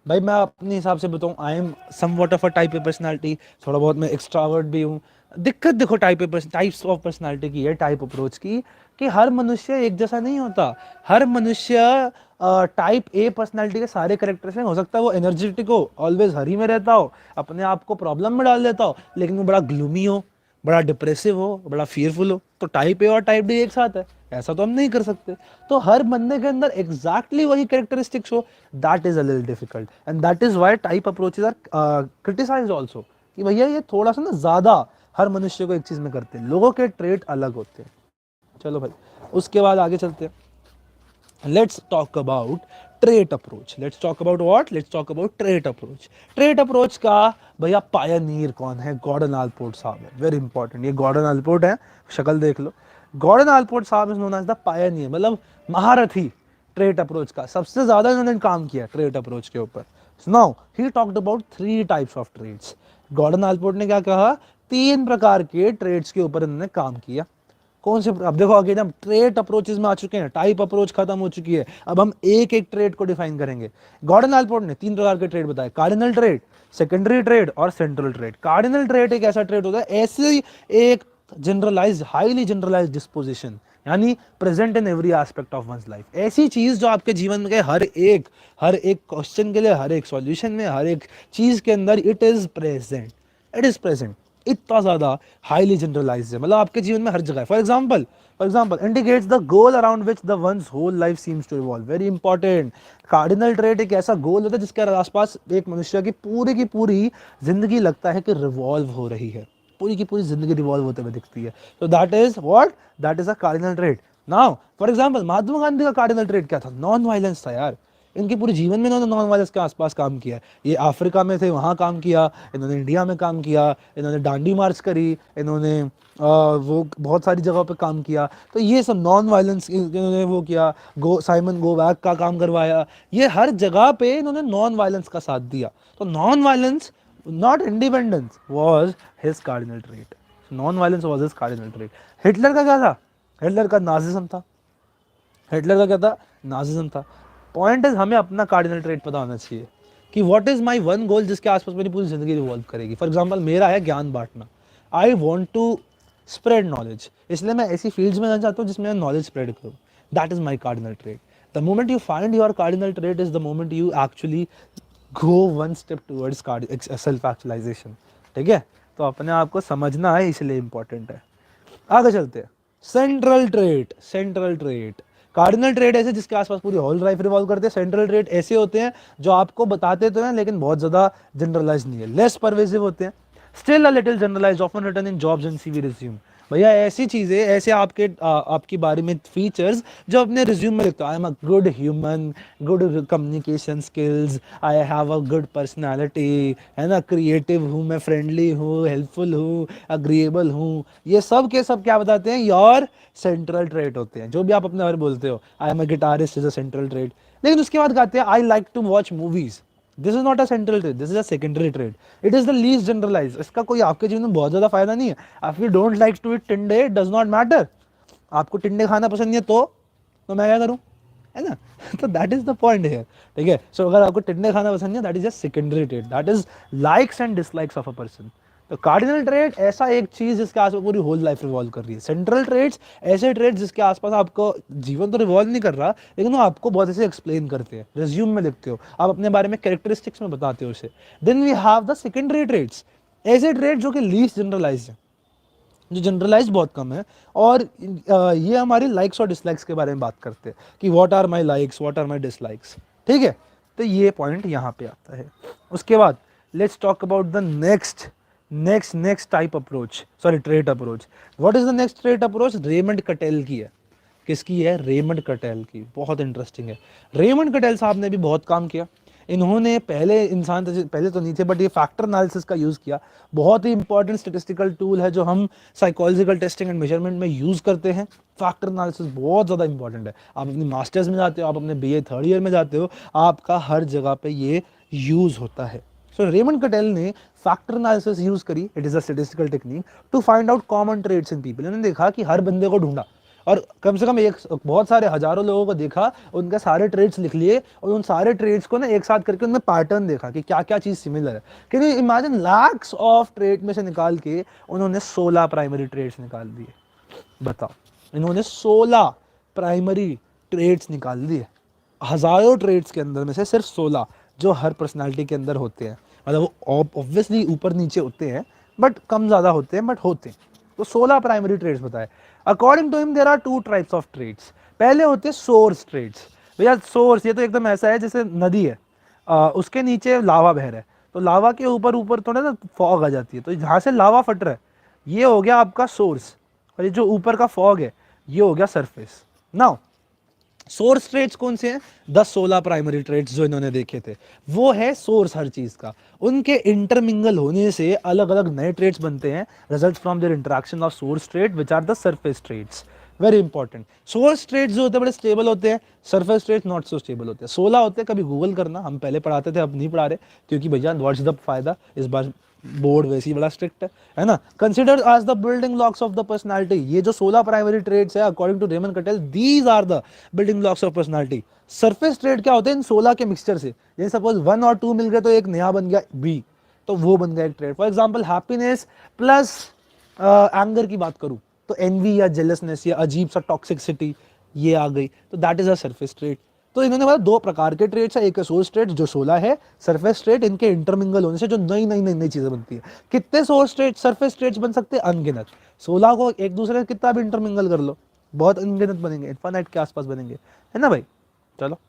भाई मैं अपने हिसाब से बताऊं, I am somewhat of a type A personality, थोड़ा बहुत मैं एक्सट्रावर्ट भी हूँ। दिक्कत देखो टाइप्स ऑफ पर्सनालिटी की है, टाइप अप्रोच की, कि हर मनुष्य एक जैसा नहीं होता। हर मनुष्य टाइप ए पर्सनालिटी के सारे करेक्टर्स में हो सकता है वो एनर्जेटिक हो, ऑलवेज हरी में रहता हो, अपने आप को प्रॉब्लम में डाल देता हो, लेकिन वो बड़ा ग्लूमी हो, बड़ा डिप्रेसिव हो, बड़ा फियरफुल हो। तो टाइप ए और टाइप डी एक साथ है, ऐसा तो हम नहीं कर सकते। तो हर बंदे के अंदर एग्जैक्टली वही कैरेक्टरिस्टिक्स हो, that is a little difficult, and that is why type approaches are criticised also, कि भैया ये थोड़ा सा ना ज्यादा हर मनुष्य को एक चीज में करते हैं, लोगों के ट्रेट अलग होते हैं। चलो भाई, उसके बाद आगे चलते हैं। Let's talk about trait approach. Let's talk about what, let's talk about trait approach. Trait approach का भैया पायनियर कौन है? गॉर्डन आलपोर्ट साहब है, वेरी इंपॉर्टेंट। ये गॉर्डन आलपोर्ट है, शक्ल देख लो। गॉर्डन आलपोर्ट साहब is known as the pioneer, मतलब महारथी ट्रेट अप्रोच का। सबसे ज्यादा इन्होंने काम किया ट्रेट अप्रोच के ऊपर। Now he talked about 3 types of traits. Gordon Allport ने क्या कहा? 3 प्रकार के ट्रेड्स के ऊपर इन्होंने काम किया। कौन से? अब देखो आगे हम ट्रेट अप्रोचेस में आ चुके हैं, टाइप अप्रोच खत्म हो चुकी है, अब हम एक एक ट्रेड को डिफाइन करेंगे। गॉर्डन आलपोर्ट ने 3 प्रकार के ट्रेड बताए, कार्डिनल ट्रेड, सेकेंडरी ट्रेड और सेंट्रल ट्रेड। कार्डिनल ट्रेड एक ऐसा ट्रेड होता है, ऐसे एक जनरलाइज, हाईली जनरलाइज डिस्पोजिशन, यानी present in every aspect of one's life. ऐसी चीज जो आपके जीवन में हर एक क्वेश्चन के लिए, हर एक सॉल्यूशन में, हर एक चीज के अंदर it is present, it is present. इतना ज्यादा हाईली जनरलाइज है, मतलब आपके जीवन में हर जगह है। For example indicates the goal around which the one's whole life seems to revolve. Very important. Cardinal trait एक ऐसा गोल होता है जिसके आसपास एक मनुष्य की पूरी जिंदगी लगता है कि रिवॉल्व हो रही है, पूरी की पूरी जिंदगी रिवॉल्व होते हुए दिखती है। तो that is what, that is a cardinal trait. Now for example Mahatma Gandhi का कार्डिनल ट्रेट क्या था? नॉन वायलेंस था यार। इनके पूरे जीवन में इन्होंने नॉन वायलेंस के आसपास काम किया है। ये अफ्रीका में थे, वहाँ काम किया, इन्होंने इंडिया में काम किया, इन्होंने डांडी मार्च करी, इन्होंने वो बहुत सारी जगहों पे काम किया। तो ये सब नॉन वायलेंस इन्होंने वो किया, साइमन गोवैक का काम करवाया। ये हर जगह पे इन्होंने नॉन वायलेंस का साथ दिया। तो non violence, not independence, was his cardinal trait. Non violence was his cardinal trait. Hitler का क्या था? हिटलर का नाजिज्म था। हिटलर का क्या था? नाजिज्म था। पॉइंट इज हमें अपना कार्डिनल ट्रेट पता होना चाहिए कि what is my one goal जिसके आसपास मेरी पूरी जिंदगी रिवॉल्व करेगी। फॉर एग्जांपल मेरा है ज्ञान बांटना। I want to spread knowledge, इसलिए मैं ऐसी फील्ड्स में जाना चाहता हूँ जिसमें मैं नॉलेज स्प्रेड करूँ। That is my cardinal trait. The moment you find your cardinal trait is the moment you actually go one step towards self actualisation. ठीक है, तो अपने आप को समझना है, इसलिए इंपॉर्टेंट है। आगे चलते हैं। Central trait. Central trait, cardinal trait ऐसे जिसके आसपास पूरी होल लाइफ रिवॉल्व करते हैं। सेंट्रल ट्रेट ऐसे होते हैं जो आपको बताते तो हैं लेकिन बहुत ज्यादा जनरलाइज नहीं है, लेस परवेसिव होते हैं। Still a little generalise, often written in jobs and CV resume. भैया ऐसी चीजें, ऐसे आपकी बारे में फीचर्स जो अपने रिज्यूम में लिखते हो। I am a good human, good communication skills, I have a good personality, है ना, क्रिएटिव हूँ मैं, फ्रेंडली हूँ, हेल्पफुल हूँ, अग्रीएबल हूँ। ये सब के सब क्या बताते हैं? योर सेंट्रल ट्रेट होते हैं। जो भी आप अपने बारे में बोलते हो, I am a guitarist is a central trait. लेकिन उसके बाद कहते हैं I like to watch movies. This is not a central trait, this is a secondary trait. It is the least generalise. इसका कोई आपके जीवन में बहुत ज्यादा फायदा नहीं है। If you don't like to eat टिंडे, इट डज नॉट मैटर। आपको टिंडे खाना पसंद नहीं है तो मैं क्या करूं, है ना? तो दैट इज द पॉइंट है। ठीक है, सो अगर आपको टिंडे खाना पसंद नहीं है, that is just secondary trade, that is likes and dislikes of a person. तो कार्डिनल ट्रेड ऐसा एक चीज जिसके आसपास पूरी होल लाइफ रिवॉल्व कर रही है। सेंट्रल ट्रेड्स ऐसे ट्रेड्स जिसके आसपास आपको जीवन तो रिवॉल्व नहीं कर रहा, लेकिन वो आपको बहुत ऐसे एक्सप्लेन करते हैं, रिज्यूम में लिखते हो, आप अपने बारे में कैरेक्टरिस्टिक्स में बताते हो उसे। Then we have the secondary traits, ऐसे ट्रेड जो कि लीस्ट जनरलाइज है, जो जनरलाइज बहुत कम है। और ये हमारी लाइक्स और डिसलाइक्स के बारे में बात करते हैं कि what are my likes, what are my dislikes. ठीक है, तो ये पॉइंट यहाँ पे आता है। उसके बाद let's talk about the next type approach, sorry trait approach. What is the next trait approach? Raymond कटेल की है। किसकी है? रेमंड कटेल की। बहुत इंटरेस्टिंग है। रेमंड कटेल साहब ने भी बहुत काम किया। इन्होंने पहले इंसान पहले तो नहीं थे, बट ये फैक्टर एनालिसिस का यूज़ किया। बहुत ही इंपॉर्टेंट स्टेटिस्टिकल टूल है जो हम साइकोलॉजिकल टेस्टिंग एंड मेजरमेंट में यूज़ करते हैं। फैक्टर एनालिसिस बहुत ज़्यादा इंपॉर्टेंट है। आप अपनी मास्टर्स में जाते हो, आप अपने बीए थर्ड ईयर में जाते हो, आपका हर जगह पे ये यूज़ होता है। सो रेमंड कटेल ने फैक्टर एनालिसिस यूज़ करी, it is a statistical technique, to find out common traits in people. इन्होंने देखा कि हर बंदे को ढूंढा और कम से कम एक बहुत सारे हजारों लोगों को देखा, उनके सारे ट्रेड्स लिख लिए और उन सारे ट्रेड्स को ना एक साथ करके उनमें पैटर्न देखा कि क्या क्या चीज़ सिमिलर है। Can you imagine, lakhs of trade में से निकाल के उन्होंने 16 प्राइमरी ट्रेड्स निकाल दिए। बताओ, इन्होंने 16 प्राइमरी ट्रेड्स निकाल दिए हजारों ट्रेड्स के अंदर में से सिर्फ 16 जो हर पर्सनालिटी के अंदर होते हैं। मतलब वो ऑब्वियसली ऊपर नीचे होते हैं, बट कम ज़्यादा होते हैं, बट होते हैं। तो 16 प्राइमरी ट्रेड्स बताए। According to him there are 2 types of traits. पहले होते हैं सोर्स ट्रेड्स। भैया सोर्स, ये तो एकदम ऐसा है जैसे नदी है, उसके नीचे लावा बह रहा है, तो लावा के ऊपर ऊपर थोड़ा ना फॉग आ जाती है, तो जहाँ से लावा फट रहा है ये हो गया आपका सोर्स, और ये जो ऊपर का फॉग है ये हो गया सरफेस। नाउ सोर्स ट्रेड्स कौन से हैं? 10-16 प्राइमरी ट्रेड्स जो इन्होंने देखे थे, वो है सोर्स हर चीज का। उनके इंटरमिंगल होने से अलग अलग नए ट्रेड्स बनते हैं, result from their interaction of source trait which are the surface traits. Very important. Source traits जो होते हैं बड़े स्टेबल होते हैं, surface traits not so stable होते हैं। 16 होते हैं, कभी गूगल करना, हम पहले पढ़ाते थे अब नहीं पढ़ा रहे, क्योंकि भैया व्हाट्स द फायदा, इस बार बोर्ड वैसे ही बड़ा स्ट्रिक्ट है ना। Consider as the building blocks of the personality. ये जो 16 प्राइमरी ट्रेड्स है according to Raymond Cattell, these are the building blocks of personality. Surface trait क्या होते हैं? इन 16 के मिक्सचर से, जैसे सपोज 1 और 2 मिल गए तो एक नया बन गया बी, तो वो बन गया एक trade. For example happiness plus anger की बात करूं तो एनवी या जेलसनेस या अजीब सा टॉक्सिसिटी ये आ गई, तो that is a surface trade. तो इन्होंने बोला 2 प्रकार के ट्रेड्स है, एक है सोर्स ट्रेड जो 16 है, सरफेस ट्रेड इनके इंटरमिंगल होने से जो नई नई नई नई चीजें बनती है। कितने सोर्स ट्रेड सरफेस ट्रेड्स बन सकते हैं? अनगिनत। 16 को एक दूसरे से कितना भी इंटरमिंगल कर लो, बहुत अनगिनत बनेंगे, इन्फिनिट के आसपास बनेंगे, है ना भाई। चलो,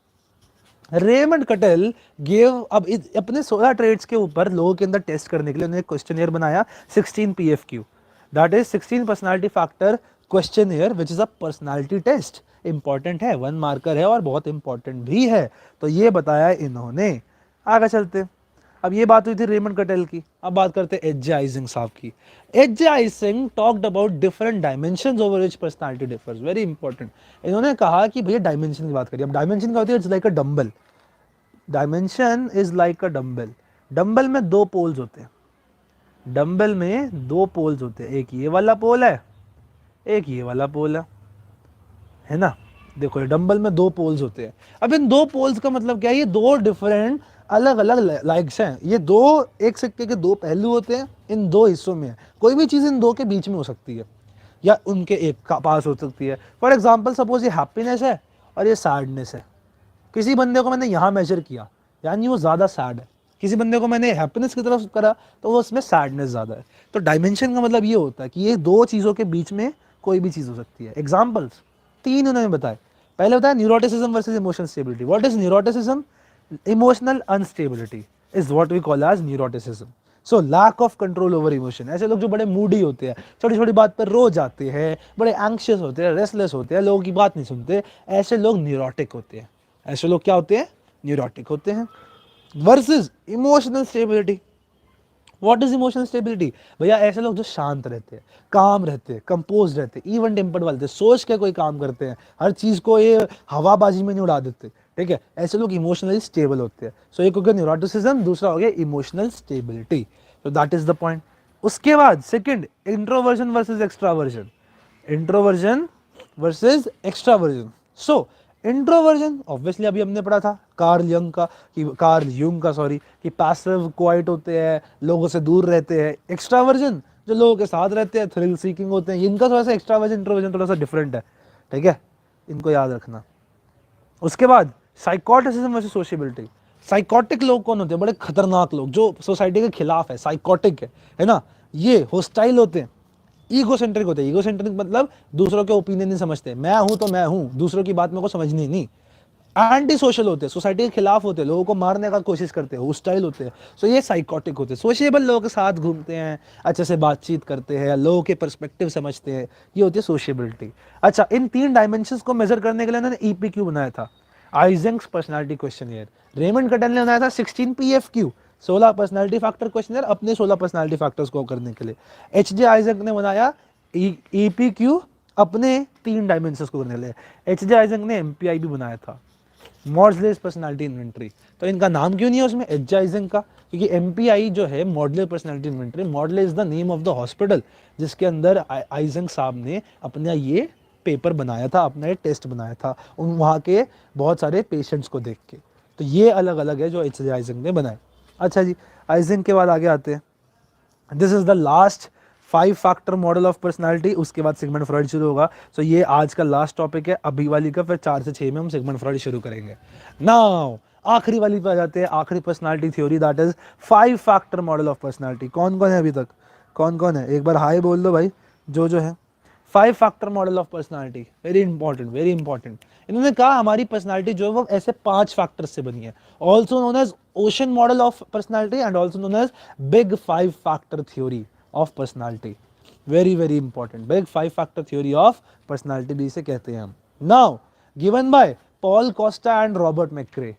रेमंड कटेल गेव, अब अपने 16 ट्रेड्स के ऊपर लोगों के अंदर टेस्ट करने के लिए उन्होंने एक क्वेश्चनियर बनाया, 16 PFQ, that is 16 personality factor questionnaire which is a personality test. Important है, 1 मार्कर है और बहुत इंपॉर्टेंट भी है। तो ये बताया इन्होंने। आगे चलते, अब ये बात हुई थी रेमंड कटेल की, अब बात करते हैं एच जे आइजिंग साहब की। H J icing talked about different dimensions over which personality differs. Very important. इन्होंने कहा कि भैया डायमेंशन की बात करिए। अब डायमेंशन क्या होती है? It's like a dumbbell. Dimension is like a dumbbell. Dumbbell में 2 पोल्स होते हैं, डंबल में 2 पोल्स होते हैं, एक ये वाला पोल है, एक ये वाला पोल है ना। देखो ये डंबल में 2 पोल्स होते हैं। अब इन 2 पोल्स का मतलब क्या है? ये 2 डिफरेंट अलग अलग लाइक्स हैं। ये 2 एक सिक्के के 2 पहलू होते हैं, इन 2 हिस्सों में है। कोई भी चीज इन 2 के बीच में हो सकती है या उनके एक का पास हो सकती है। फॉर एग्जाम्पल सपोज ये हैप्पीनेस है और ये सैडनेस है। किसी बंदे को मैंने यहाँ मेजर किया, यानी वो ज्यादा सैड है। किसी बंदे को मैंने हैप्पीनेस की तरफ करा तो वो उसमें सैडनेस ज्यादा है। तो डायमेंशन का मतलब ये होता है कि ये 2 चीजों के बीच में कोई भी चीज हो सकती है। एग्जाम्पल्स 3 उन्होंने बताए। पहले बताया neuroticism versus emotional stability. What is neuroticism? Emotional unstability is what we call as neuroticism. So lack of control over emotion. ऐसे लोग जो बड़े मूडी होते हैं, छोटी छोटी बात पर रो जाते हैं, बड़े एंग्शियस होते हैं, रेस्टलेस होते हैं, लोगों की बात नहीं सुनते, ऐसे लोग न्यूरोटिक होते हैं। ऐसे लोग क्या होते हैं? न्यूरोटिक होते हैं। Versus emotional stability. What is emotional stability? भैया ऐसे लोग जो शांत रहते हैं, काम रहते हैं, कंपोज रहते हैं, इवन टेम्पर्ड वाले, सोच के कोई काम करते हैं, हर चीज को ये हवाबाजी में नहीं उड़ा देते, ठीक है, ऐसे लोग इमोशनली स्टेबल होते हैं। सो एक हो गया न्यूरोटिसिज्म, दूसरा हो गया इमोशनल स्टेबिलिटी। तो दैट इज द पॉइंट। उसके बाद second, introversion versus extraversion. Introversion versus extraversion. So introversion obviously अभी हमने पढ़ा था कार्ल यूंग का सॉरी, कि पैसिव क्वाइट होते हैं, लोगों से दूर रहते हैं। एक्स्ट्रावर्जन जो लोगों के साथ रहते हैं, थ्रिल सीकिंग होते हैं। इनका थोड़ा सा एक्स्ट्रावर्जन इंट्रोवर्जन थोड़ा सा डिफरेंट है, ठीक है, इनको याद रखना। उसके बाद साइकोटिसिज्म वर्सेस सोशियबिलिटी। साइकोटिक लोग कौन होते हैं? बड़े खतरनाक लोग जो सोसाइटी के खिलाफ है, साइकोटिक है ना। ये होस्टाइल होते हैं, ईगोसेंट्रिक होते हैं। ईगोसेंट्रिक मतलब दूसरों के ओपिनियन नहीं समझते, मैं हूं तो मैं हूं, दूसरों की बात मेरे को समझनी नहीं। एंटी सोशल होते हैं, सोसाइटी के खिलाफ होते हैं, लोगों को मारने का कोशिश करते हैं, होस्टाइल होते हैं। सो ये साइकोटिक होते हैं। सोशिएबल लोगों के साथ घूमते हैं, अच्छे से बातचीत करते हैं, लोगों के पर्सपेक्टिव समझते हैं, ये होती है सोशियबिलिटी। अच्छा, इन 3 डायमेंशंस को मेजर करने के लिए उन्होंने EPQ बनाया था। आइजेंक्स पर्सनालिटी क्वेश्चनियर, रेमंड कटल ने बनाया था 16 PFQ, 16 पर्सनालिटी फैक्टर क्वेश्चनियर अपने 16 पर्सनालिटी फैक्टर्स को करने के लिए। HJ आइजक ने बनाया EPQ अपने 3 डायमेंशंस को करने के लिए। HJ आइजक ने MPI भी बनाया था, मॉडलेस पर्सनालिटी इन्वेंटरी। तो इनका नाम क्यों नहीं है उसमें HJ आइजक का? क्योंकि MPI जो है Maudsley personality inventory, Maudsley is the name of the hospital जिसके अंदर आइजक साहब ने अपना ये पेपर बनाया था, अपना ये टेस्ट बनाया था उन वहाँ के बहुत सारे पेशेंट्स को देख के। तो ये अलग अलग है जो HJ आइजक ने बनाए। अच्छा जी, आइजक के बाद आगे आते हैं, this is the last 5 factor model of personality, उसके बाद सिगमंड फ्रॉइड शुरू होगा। सो ये आज का लास्ट टॉपिक है अभी वाली का, फिर 4 से 6 में हम सिगमंड फ्रॉइड शुरू करेंगे। नाउ आखिरी वाली पे आ जाते हैं, आखिरी personality theory, that is 5 factor model of personality. कौन कौन है अभी तक, कौन कौन है? एक बार हाई बोल दो भाई जो है। 5 factor model of personality, very important, very important. इन्होंने कहा हमारी पर्सनालिटी जो है वो ऐसे 5 फैक्टर्स से बनी है, also known as ocean model of personality and also known as big 5 factor theory of personality. Very very important, big 5 factor theory of personality भी इसे कहते हैं हम। Now given by Paul Costa and Robert McCrae,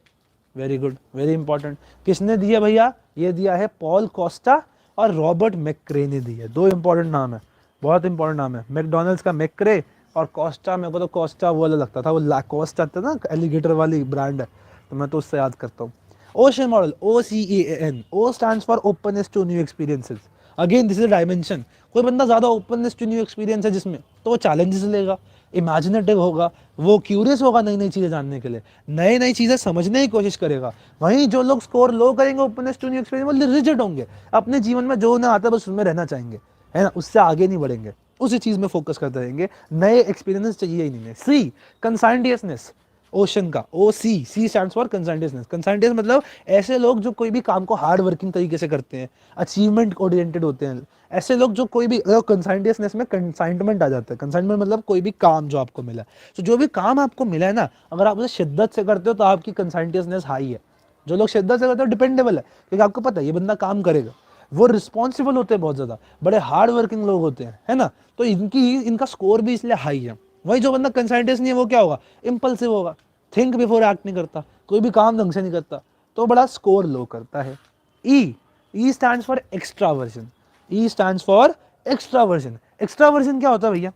very good, very important. किसने दिया भैया? ये दिया है पॉल कोस्टा और रॉबर्ट मैक्रे ने दी है। 2 इंपॉर्टेंट नाम है, बहुत इंपॉर्टेंट नाम है। मैकडोनल्ड्स का मैक्रे और कोस्टा, मेरे को तो कोस्टा वो वाला लगता था, वो लाकोस्ट आता था ना, एलिगेटर वाली ब्रांड है, तो मैं तो उससे याद करता हूँ। Ocean model, OCEAN, O stands for openness to new experiences. Again this is dimension. कोई बंदा ज्यादा ओपननेस टू न्यू एक्सपीरियंस है जिसमें, तो वो चैलेंजेस लेगा, इमेजिनेटिव होगा, वो क्यूरियस होगा नई नई चीजें जानने के लिए, नई नई चीजें समझने की कोशिश करेगा। वहीं जो लोग स्कोर लो करेंगे ओपननेस टू न्यू एक्सपीरियंस, वो रिजिड होंगे, अपने जीवन में जो उन्हें आता है बस उसमें रहना चाहेंगे, है ना, उससे आगे नहीं बढ़ेंगे, उसी चीज में फोकस करते रहेंगे, नए एक्सपीरियंस चाहिए ही नहीं। सी कंसाइंडियसनेस, ओशन का सी स्टैंड्स फॉर कंसाइंडियसनेस। कंसाइंडियस मतलब ऐसे लोग जो कोई भी काम को हार्ड वर्किंग तरीके से करते हैं, अचीवमेंट ओरिएंटेड होते हैं, ऐसे लोग जो कोई भी, कंसाइंडियसनेस में कंसाइनमेंट आ जाता है। कंसाइनमेंट मतलब कोई भी काम जो आपको मिला है, तो जो भी काम आपको मिला है ना, अगर आप उसे शिद्दत से करते हो तो आपकी कंसाइंडियसनेस हाई है। जो लोग शिद्दत से करते हो डिपेंडेबल है, क्योंकि आपको पता है ये बंदा काम करेगा, वो रिस्पॉन्सिबल होते हैं, बहुत ज्यादा बड़े हार्ड वर्किंग लोग होते हैं, है ना, तो इनका स्कोर भी इसलिए हाई है। वही जो बंदा कंसाइंडियस नहीं है वो क्या होगा? इंपल्सिव होगा, थिंक बिफोर एक्ट नहीं करता, कोई भी काम ढंग से नहीं करता, तो बड़ा स्कोर लो करता है। ई stands for extraversion, E stands for extraversion. Extraversion क्या होता है भैया?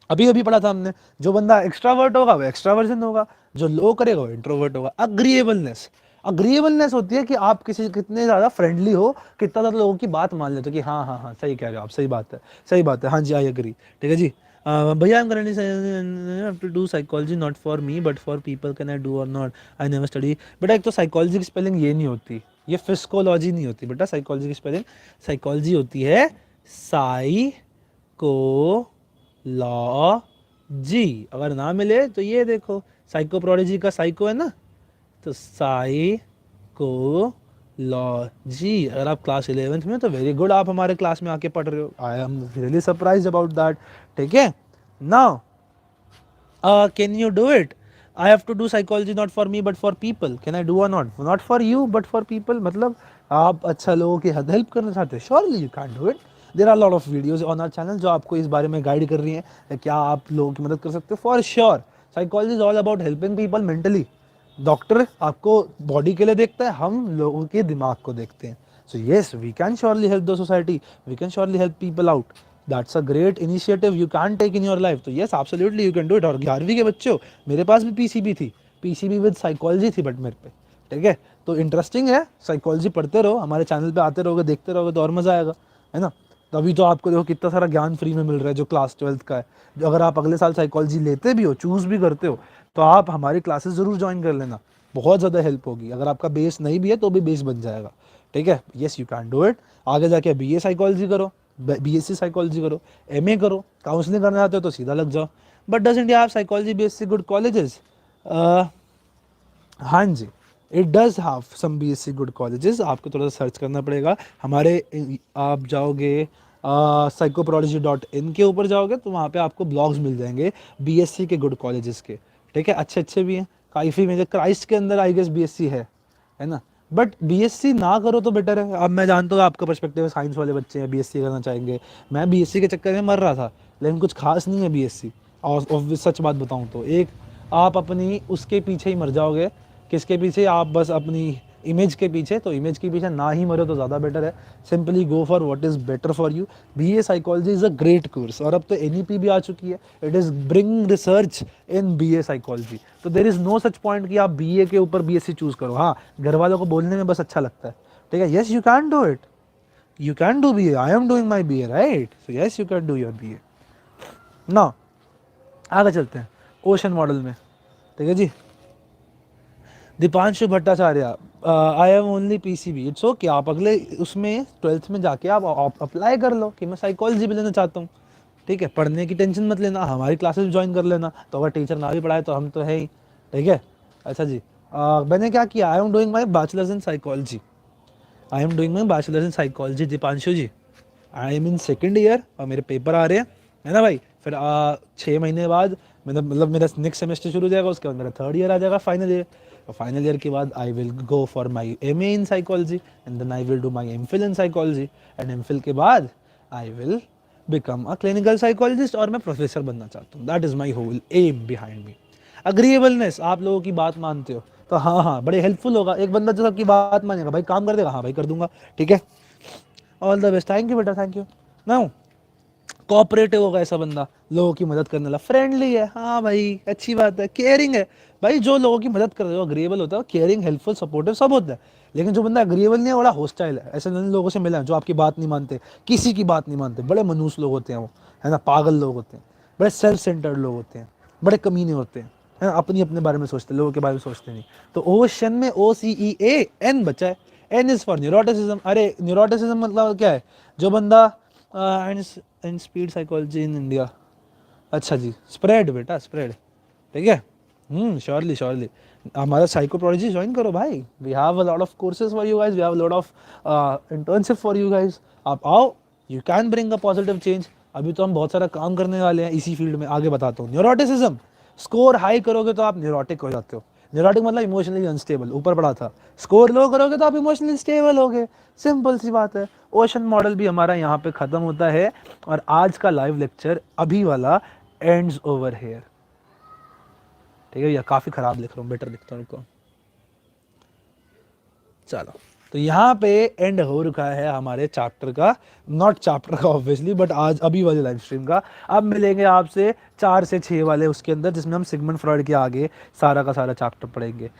अभी अभी पढ़ा था हमने, जो बंदा एक्स्ट्रावर्ट होगा वो एक्स्ट्रावर्जन होगा, जो लो करेगा वो इंट्रोवर्ट होगा। अग्रीएबलनेस, अग्रीएबलनेस होती है कि आप किसी कितने ज्यादा फ्रेंडली हो, कितना ज्यादा लोगों की बात मान लेते हो कि हाँ हाँ हाँ सही कह रहे हो आप, सही बात है, सही बात है, हाँ जी आई एग्री, ठीक है जी। भैया I am currently to do psychology not for me but for people, can I do और नॉट, आई नेवर स्टडी। बेटा एक तो साइकोलॉजी की स्पेलिंग ये नहीं होती, ये फिस्कोलॉजी नहीं होती बेटा, साइकोलॉजी की स्पेलिंग, साइकोलॉजी होती है साइकोलॉजी। अगर ना मिले तो ये देखो, साइकोप्रोलॉजी का साइको है ना, तो साइकोलॉजी। अगर आप क्लास 11th में, तो वेरी गुड, आप हमारे क्लास में आके पढ़ रहे हो, I am really surprise about that, ठीक है। Now can you do it? I have to do psychology not for me but for people, can I do और not? Not for you but for people, मतलब आप अच्छा लोगों की help करना चाहते हो, surely you can do it. There are lot of videos on our channel जो आपको इस बारे में गाइड कर रही हैं, क्या आप लोगों की मदद कर सकते हो, for sure. Psychology is all about helping people mentally. Doctor आपको बॉडी के लिए देखता है, हम लोगों के दिमाग को देखते हैं। So yes, we can surely help the society, we can surely help people out, that's a great initiative you can take in your life. तो yes absolutely you can do it. और 11वीं के बच्चे हो, मेरे पास भी पीसीबी थी, PCB with psychology थी बट मेरे पे, ठीक है। तो इंटरेस्टिंग है, साइकोलॉजी पढ़ते रहो, हमारे चैनल पे आते रहोगे, देखते रहोगे तो और मजा आएगा, है ना। तो अभी तो आपको देखो कितना सारा ज्ञान फ्री में मिल रहा है जो क्लास 12th का है। जो अगर आप अगले साल साइकोलॉजी लेते भी हो, चूज भी करते हो, तो आप हमारी क्लासेस जरूर ज्वाइन कर लेना, बहुत ज़्यादा हेल्प होगी। अगर आपका बेस नहीं भी है तो भी बेस बन जाएगा, ठीक है। Yes you can do it. आगे जाके बीए साइकोलॉजी करो, बीएससी साइकोलॉजी करो, एमए करो, काउंसलिंग करना चाहते हो तो सीधा लग जाओ। But does India have psychology BSc good colleges? हाँ जी, it does have some BSc good colleges. आपको थोड़ा सा सर्च करना पड़ेगा। हमारे आप जाओगे psychoprodigy.in के ऊपर जाओगे तो वहाँ पे आपको ब्लॉग्स मिल जाएंगे बीएससी के गुड कॉलेजेस के, ठीक है। अच्छे अच्छे भी हैं, काफ़ी मेजर क्राइस्ट के अंदर आई गेस बीएससी है ना। बट बीएससी ना करो तो बेटर है। अब मैं जानता हूँ आपका पर्सपेक्टिव है, साइंस वाले बच्चे हैं बीएससी करना चाहेंगे, मैं बीएससी के चक्कर में मर रहा था, लेकिन कुछ खास नहीं है बीएससी। और सच बात बताऊँ तो एक आप अपनी उसके पीछे ही मर जाओगे। किसके पीछे? आप बस अपनी इमेज के पीछे। तो इमेज के पीछे ना ही मरो तो ज़्यादा बेटर है। Simply go for what is better for you. BA psychology is a great course, और अब तो एनईपी भी आ चुकी है। It is bring research in BA psychology. तो there is no such point कि आप बीए के ऊपर बीएससी चूज़ करो। हाँ, घर वालों को बोलने में बस अच्छा लगता है, ठीक है। Yes, you can do it, you can do BA. I am doing my BA, right? So yes, you can do your BA. Now आगे चलते हैं ओशन मॉडल में, ठीक है जी। Deepanshu Bhattacharya, I am only PCB. It's okay, आप अगले उसमें 12th में जाके आप अप्लाई कर लो कि मैं साइकोलॉजी भी लेना चाहता हूँ, ठीक है। पढ़ने की टेंशन मत लेना, हमारी क्लासेस ज्वाइन कर लेना। तो अगर टीचर ना भी पढ़ाए तो हम तो है ही, ठीक है। अच्छा जी, मैंने क्या किया? I am doing my bachelors in psychology. I am doing my bachelors in psychology Deepanshu ji. I am in second year और मेरे पेपर आ रहे हैं, है ना भाई। फिर 6 महीने बाद मतलब मेरा नेक्स्ट सेमेस्टर शुरू हो जाएगा, उसके बाद मेरा थर्ड ईयर आ जाएगा, फाइनल ईयर। और फाइनल ईयर के बाद I will go for my MA in psychology and then I will do my MPhil in psychology and MPhil के बाद I will become a clinical psychologist और मैं professor बनना चाहता हूँ। That is my whole aim behind me. Agreeableness, आप लोगों की बात मानते हो तो हाँ हाँ, बड़े हेल्पफुल होगा। एक बंदा जो सबकी बात मानेगा, भाई काम कर देगा, हाँ भाई कर दूंगा, ठीक है। All the best, thank you बेटा, थैंक यू। नाउ कोऑपरेटिव होगा ऐसा बंदा, लोगों की मदद करने वाला, फ्रेंडली है, हाँ भाई अच्छी बात है, केयरिंग है। भाई जो लोगों की मदद कर रहे हो, अग्रीएबल होता है, केयरिंग, हेल्पफुल, सपोर्टिव सब होता है। लेकिन जो बंदा अग्रीएबल नहीं है, बड़ा हॉस्टाइल है। ऐसे लोगों से मिला है जो आपकी बात नहीं मानते, किसी की बात नहीं मानते, बड़े मनूस लोग होते हैं वो, है ना, पागल लोग होते हैं, बड़े सेल्फ सेंटर्ड लोग होते हैं, बड़े कमीने होते हैं, है ना, अपनी अपने बारे में सोचते, लोगों के बारे में सोचते नहीं। तो ओशन में OCEAN बचा है, एन इज फॉर न्यूरोटिसिज्म। अरे न्यूरोटिसिज्म मतलब क्या है? जो बंदा in speed psychology in India, अच्छा जी, स्प्रेड बेटा, स्प्रेड, ठीक है। श्योरली श्योरली, हमारा साइकोप्रोलॉजी ज्वाइन करो भाई। We have a lot of courses for you guys, we have a lot of internship for you guys. आप आओ, you can bring a positive change. अभी तो हम बहुत सारा काम करने वाले हैं इसी फील्ड में, आगे बताता हूँ। न्यूरोटिसिज्म, स्कोर हाई करोगे तो आप न्यूरोटिक हो जाते हो। न्यूरोटिक मतलब इमोशनली अनस्टेबल, ऊपर पड़ा था। स्कोर लो करोगे तो आप इमोशनली स्टेबल होगे, सिंपल सी बात है। ओशन मॉडल भी हमारा यहाँ पे खत्म होता है और आज का लाइव लेक्चर अभी वाला एंड्स ओवर हेयर, ठीक है। या काफी खराब लिख रहा हूँ, बेटर लिखता हूँ उनको। चलो, तो यहाँ पे एंड हो रखा है हमारे चैप्टर का, नॉट चैप्टर का ऑब्वियसली, बट आज अभी वाले लाइव स्ट्रीम का। अब मिलेंगे आपसे 4 से 6 वाले उसके अंदर, जिसमें हम सिगमंड फ्रॉइड के आगे सारा का सारा चैप्टर पढ़ेंगे।